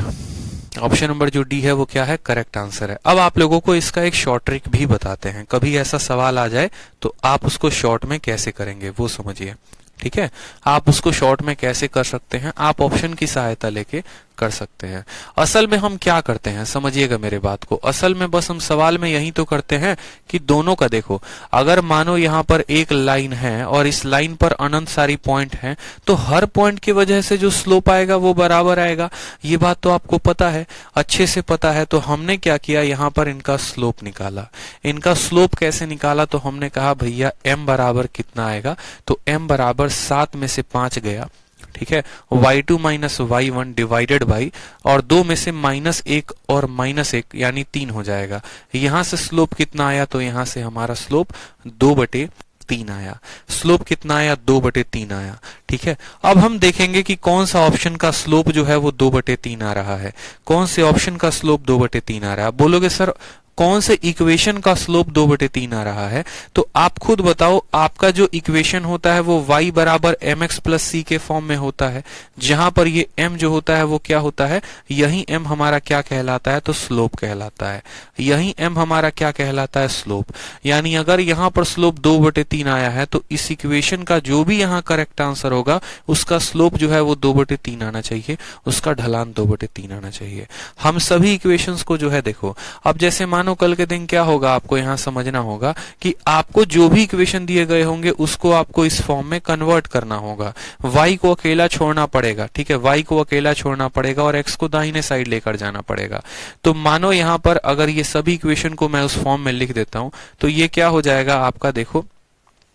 ऑप्शन नंबर जो डी है वो क्या है? करेक्ट आंसर है। अब आप लोगों को इसका एक शॉर्ट ट्रिक भी बताते हैं, कभी ऐसा सवाल आ जाए तो आप उसको शॉर्ट में कैसे करेंगे वो समझिए, ठीक है। आप उसको शॉर्ट में कैसे कर सकते हैं, आप ऑप्शन की सहायता लेके कर सकते हैं। असल में हम क्या करते हैं समझिएगा मेरे बात को, असल में बस हम सवाल में यही तो करते हैं कि दोनों का देखो, अगर मानो यहां पर एक लाइन है और इस लाइन पर अनंत सारी पॉइंट हैं, तो हर पॉइंट की वजह से जो स्लोप आएगा वो बराबर आएगा। ये बात तो आपको पता है, अच्छे से पता है। तो हमने क्या किया, यहां पर इनका स्लोप निकाला। इनका स्लोप कैसे निकाला? तो हमने कहा भैया m बराबर कितना आएगा, तो m बराबर 7 में से 5 गया, ठीक है, y2 minus y1 divided by, और 2 में से -1 और -1 यानी 3 हो जाएगा। यहां से स्लोप कितना आया? तो यहां से हमारा स्लोप 2/3 आया। स्लोप कितना आया? 2/3 आया, ठीक है। अब हम देखेंगे कि कौन सा ऑप्शन का स्लोप जो है वो 2/3 आ रहा है। कौन से ऑप्शन का स्लोप 2/3 आ रहा है? बोलोगे सर कौन से इक्वेशन का स्लोप 2/3 आ रहा है? तो आप खुद बताओ, आपका जो इक्वेशन होता है वो y बराबर mx प्लस c के फॉर्म में होता है, जहां पर ये m जो होता है वो क्या होता है? यही m हमारा क्या कहलाता है? तो स्लोप कहलाता है। यही m हमारा क्या कहलाता है? स्लोप। यानी अगर यहां पर स्लोप 2/3 आया है तो इस इक्वेशन का जो भी यहां करेक्ट आंसर होगा उसका स्लोप जो है वो 2/3 आना चाहिए, उसका ढलान 2/3 आना चाहिए। हम सभी इक्वेशंस को जो है देखो, अब जैसे मानो कल के दिन क्या होगा, आपको यहां समझना होगा कि आपको जो भी इक्वेशन दिए गए होंगे उसको आपको इस फॉर्म में कन्वर्ट करना होगा। y को अकेला छोड़ना पड़ेगा, ठीक है, y को अकेला छोड़ना पड़ेगा और x को दाहिने साइड लेकर जाना पड़ेगा। तो मानो यहां पर अगर ये सभी इक्वेशन को मैं उस फॉर्म में लिख देता हूं तो ये क्या हो जाएगा आपका, देखो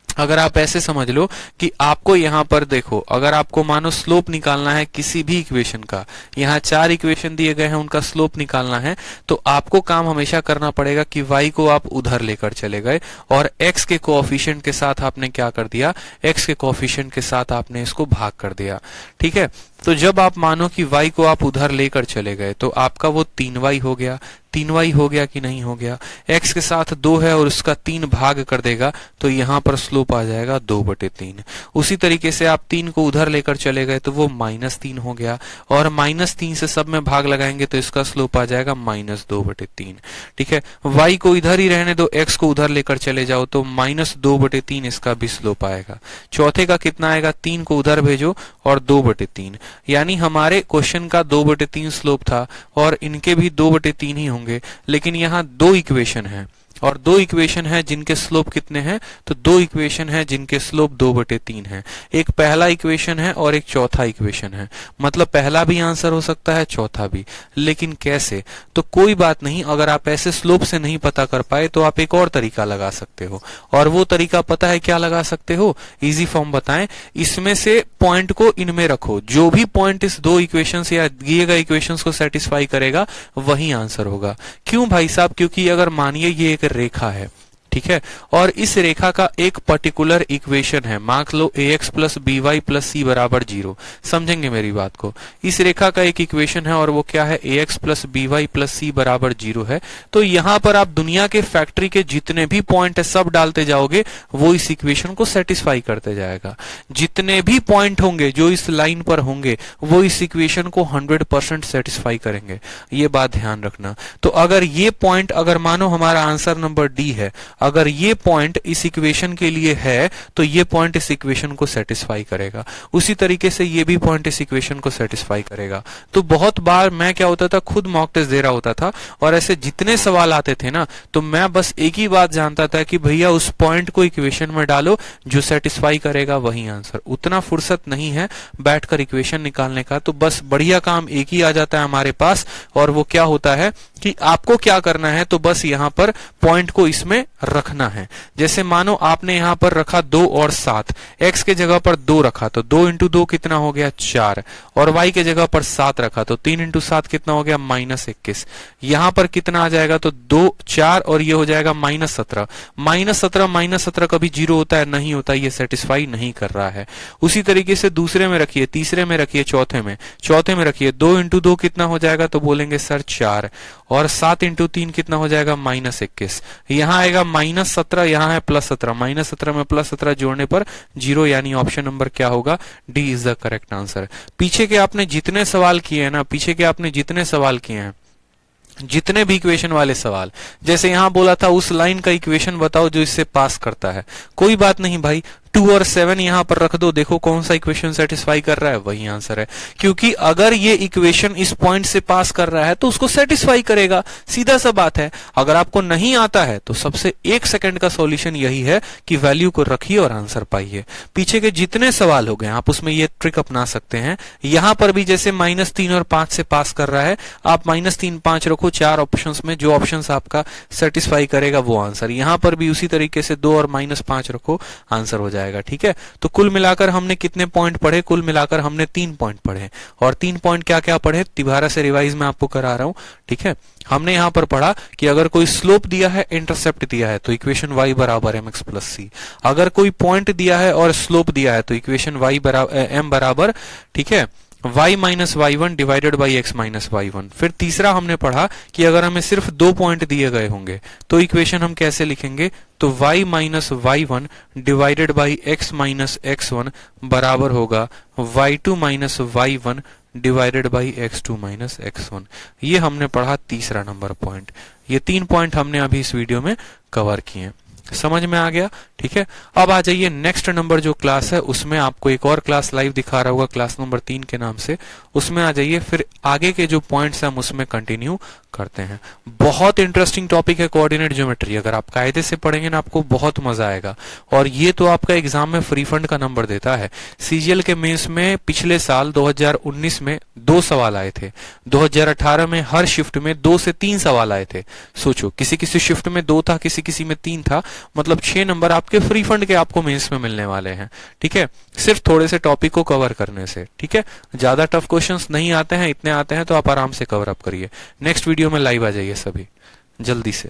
अगर आप ऐसे समझ लो कि आपको यहां पर देखो, अगर आपको मानो स्लोप निकालना है किसी भी इक्वेशन का, यहां 4 इक्वेशन दिए गए हैं उनका स्लोप निकालना है, तो आपको काम हमेशा करना पड़ेगा कि y को आप उधर लेकर चले गए और x के कोएफिशिएंट के साथ आपने क्या कर दिया, x के कोएफिशिएंट के साथ आपने इसको भाग कर दिया, ठीक है। तो जब आप मानो कि y को आप उधर लेकर चले गए तो आपका वो 3y हो गया। 3y हो गया कि नहीं हो गया? x के साथ 2 है और उसका 3 भाग कर देगा तो यहां पर स्लोप आ जाएगा 2/3। उसी तरीके से आप 3 को उधर लेकर चले गए तो वो -3 हो गया और -3 से सब में भाग लगाएंगे तो इसका स्लोप आ जाएगा -2/3, ठीक है। y को इधर ही रहने दो, x को उधर लेकर चले जाओ तो -2/3 इसका भी स्लोप आएगा। चौथे का कितना आएगा? 3 को उधर भेजो और 2/3, यानी हमारे क्वेश्चन का 2/3 स्लोप था और इनके भी 2/3 ही होंगे। लेकिन यहाँ 2 इक्वेशन है और 2 इक्वेशन है जिनके स्लोप कितने हैं? तो 2 इक्वेशन है जिनके स्लोप 2/3 है। एक पहला इक्वेशन है और एक चौथा इक्वेशन है, मतलब पहला भी आंसर हो सकता है, चौथा भी। लेकिन कैसे? तो कोई बात नहीं, अगर आप ऐसे स्लोप से नहीं पता कर पाए तो आप एक और तरीका लगा सकते हो, और वो तरीका पता है क्या लगा सकते हो? इजी फॉर्म बताएं। इसमें से पॉइंट को इनमें रखो, जो भी पॉइंट इस 2 इक्वेशन या दिए गए इक्वेशन को सेटिस्फाई करेगा वही आंसर होगा। क्यों भाई साहब? क्योंकि अगर मानिए ये एक रेखा है, ठीक है, और इस रेखा का एक पर्टिकुलर इक्वेशन है, मान लो ax plus by plus c बराबर 0। समझेंगे मेरी बात को? इस रेखा का एक इक्वेशन है और वो क्या है? ax plus by plus c बराबर 0 है। तो यहां पर आप दुनिया के फैक्ट्री के जितने भी पॉइंट है सब डालते जाओगे, वो इस इक्वेशन को सेटिस्फाई करते जाएगा। जितने भी पॉइंट होंगे जो इस लाइन पर होंगे वो इस इक्वेशन को 100% सेटिस्फाई करेंगे, ये बात ध्यान रखना। तो अगर ये पॉइंट, अगर मानो हमारा आंसर नंबर डी है, अगर ये पॉइंट इस इक्वेशन के लिए है तो ये पॉइंट इस इक्वेशन को सेटिस्फाई करेगा, उसी तरीके से ये भी पॉइंट इस इक्वेशन को सेटिस्फाई करेगा। तो बहुत बार मैं क्या होता था, खुद मॉक टेस्ट दे रहा होता था और ऐसे जितने सवाल आते थे ना, तो मैं बस एक ही बात जानता था कि भैया उस पॉइंट को इक्वेशन में डालो, जो सेटिस्फाई करेगा वही आंसर। उतना फुर्सत नहीं है बैठकर इक्वेशन निकालने का, तो बस बढ़िया काम एक ही आ जाता है हमारे पास, और वो क्या होता है कि आपको क्या करना है, तो बस यहां पर पॉइंट को इसमें रखना है। जैसे मानो आपने यहाँ पर रखा 2 और 7, x के जगह पर 2 रखा तो 2 इंटू 2 कितना हो गया 4, और y के जगह पर 7 रखा तो 3 इंटू 7 कितना हो गया -21। यहाँ पर कितना आ जाएगा तो 2 4 और ये हो जाएगा -17। -17 कभी 0 होता है? नहीं होता, ये सेटिस्फाई नहीं कर रहा है। उसी तरीके से दूसरे में रखिए, तीसरे में रखिए, चौथे में रखिए। 2 इंटू 2 कितना हो जाएगा तो बोलेंगे सर 4, और 7 इंटू 3 कितना हो जाएगा -21। यहाँ आएगा -17, यहाँ है +17, -17 में +17 जोड़ने पर 0, यानी ऑप्शन नंबर क्या होगा? D is the correct answer. पीछे के आपने जितने सवाल किए हैं ना, जितने भी इक्वेशन वाले सवाल, जैसे यहां बोला था उस लाइन का इक्वेशन बताओ जो इससे पास करता है, कोई बात नहीं भाई, 2 और 7 यहां पर रख दो, देखो कौन सा इक्वेशन सेटिस्फाई कर रहा है, वही आंसर है। क्योंकि अगर ये इक्वेशन इस पॉइंट से पास कर रहा है तो उसको सेटिस्फाई करेगा, सीधा सा बात है। अगर आपको नहीं आता है तो सबसे 1 सेकंड का सॉल्यूशन यही है कि वैल्यू को रखिए और आंसर पाइए। पीछे के जितने सवाल हो गए आप उसमें ये ट्रिक अपना सकते हैं। यहां पर भी जैसे -3 और 5 से पास कर रहा है, आप -3 5 रखो 4 ऑप्शंस में, जो ऑप्शंस आपका सेटिस्फाई करेगा वो आंसर। यहां पर भी उसी तरीके से 2 और -5 रखो, आंसर हो जाएगा। ठीक है, तो कुल मिलाकर हमने कितने पॉइंट पढ़े? कुल मिलाकर हमने 3 पॉइंट पढ़े, और 3 पॉइंट क्या क्या पढ़े? दोबारा से रिवाइज में आपको करा रहा हूं। ठीक है, हमने यहां पर पढ़ा कि अगर कोई स्लोप दिया है, इंटरसेप्ट दिया है, तो इक्वेशन y बराबर mx प्लस c। अगर कोई पॉइंट दिया है और स्लोप दिया है तो इक्वेशन y बराबर m बराबर, ठीक है, y minus y1 divided by x minus y1। फिर तीसरा हमने पढ़ा कि अगर हमें सिर्फ 2 पॉइंट दिए गए होंगे तो इक्वेशन हम कैसे लिखेंगे? तो y minus y1 divided by x minus x1 बराबर होगा y2 minus y1 divided by x2 minus x1। ये हमने पढ़ा तीसरा नंबर पॉइंट। ये 3 पॉइंट हमने अभी इस वीडियो में कवर किए। समझ में आ गया? ठीक है, अब आ जाइए नेक्स्ट नंबर जो क्लास है उसमें आपको एक और क्लास लाइव दिखा रहा होगा, क्लास नंबर 3 के नाम से, उसमें आ जाइए। फिर आगे के जो पॉइंट्स हैं हम उसमें कंटिन्यू करते हैं। बहुत इंटरेस्टिंग टॉपिक है कोऑर्डिनेट ज्योमेट्री, अगर आप कायदे से पढ़ेंगे ना आपको बहुत मजा आएगा। और ये तो आपका एग्जाम में फ्री फंड का नंबर देता है। सीजीएल के मेंस में पिछले साल 2019 में 2 सवाल आए थे, 2018 में हर शिफ्ट में 2 से 3 सवाल आए थे। सोचो, किसी किसी शिफ्ट में 2 था, किसी किसी में 3 था, मतलब 6 नंबर आपके फ्री फंड के आपको मेंस में मिलने वाले हैं। ठीक है, सिर्फ थोड़े से टॉपिक को कवर करने से। ठीक है, ज्यादा टफ क्वेश्चंस नहीं आते हैं, इतने आते हैं तो आप आराम से कवर अप करिए। नेक्स्ट वीडियो में लाइव आ जाइए सभी जल्दी से।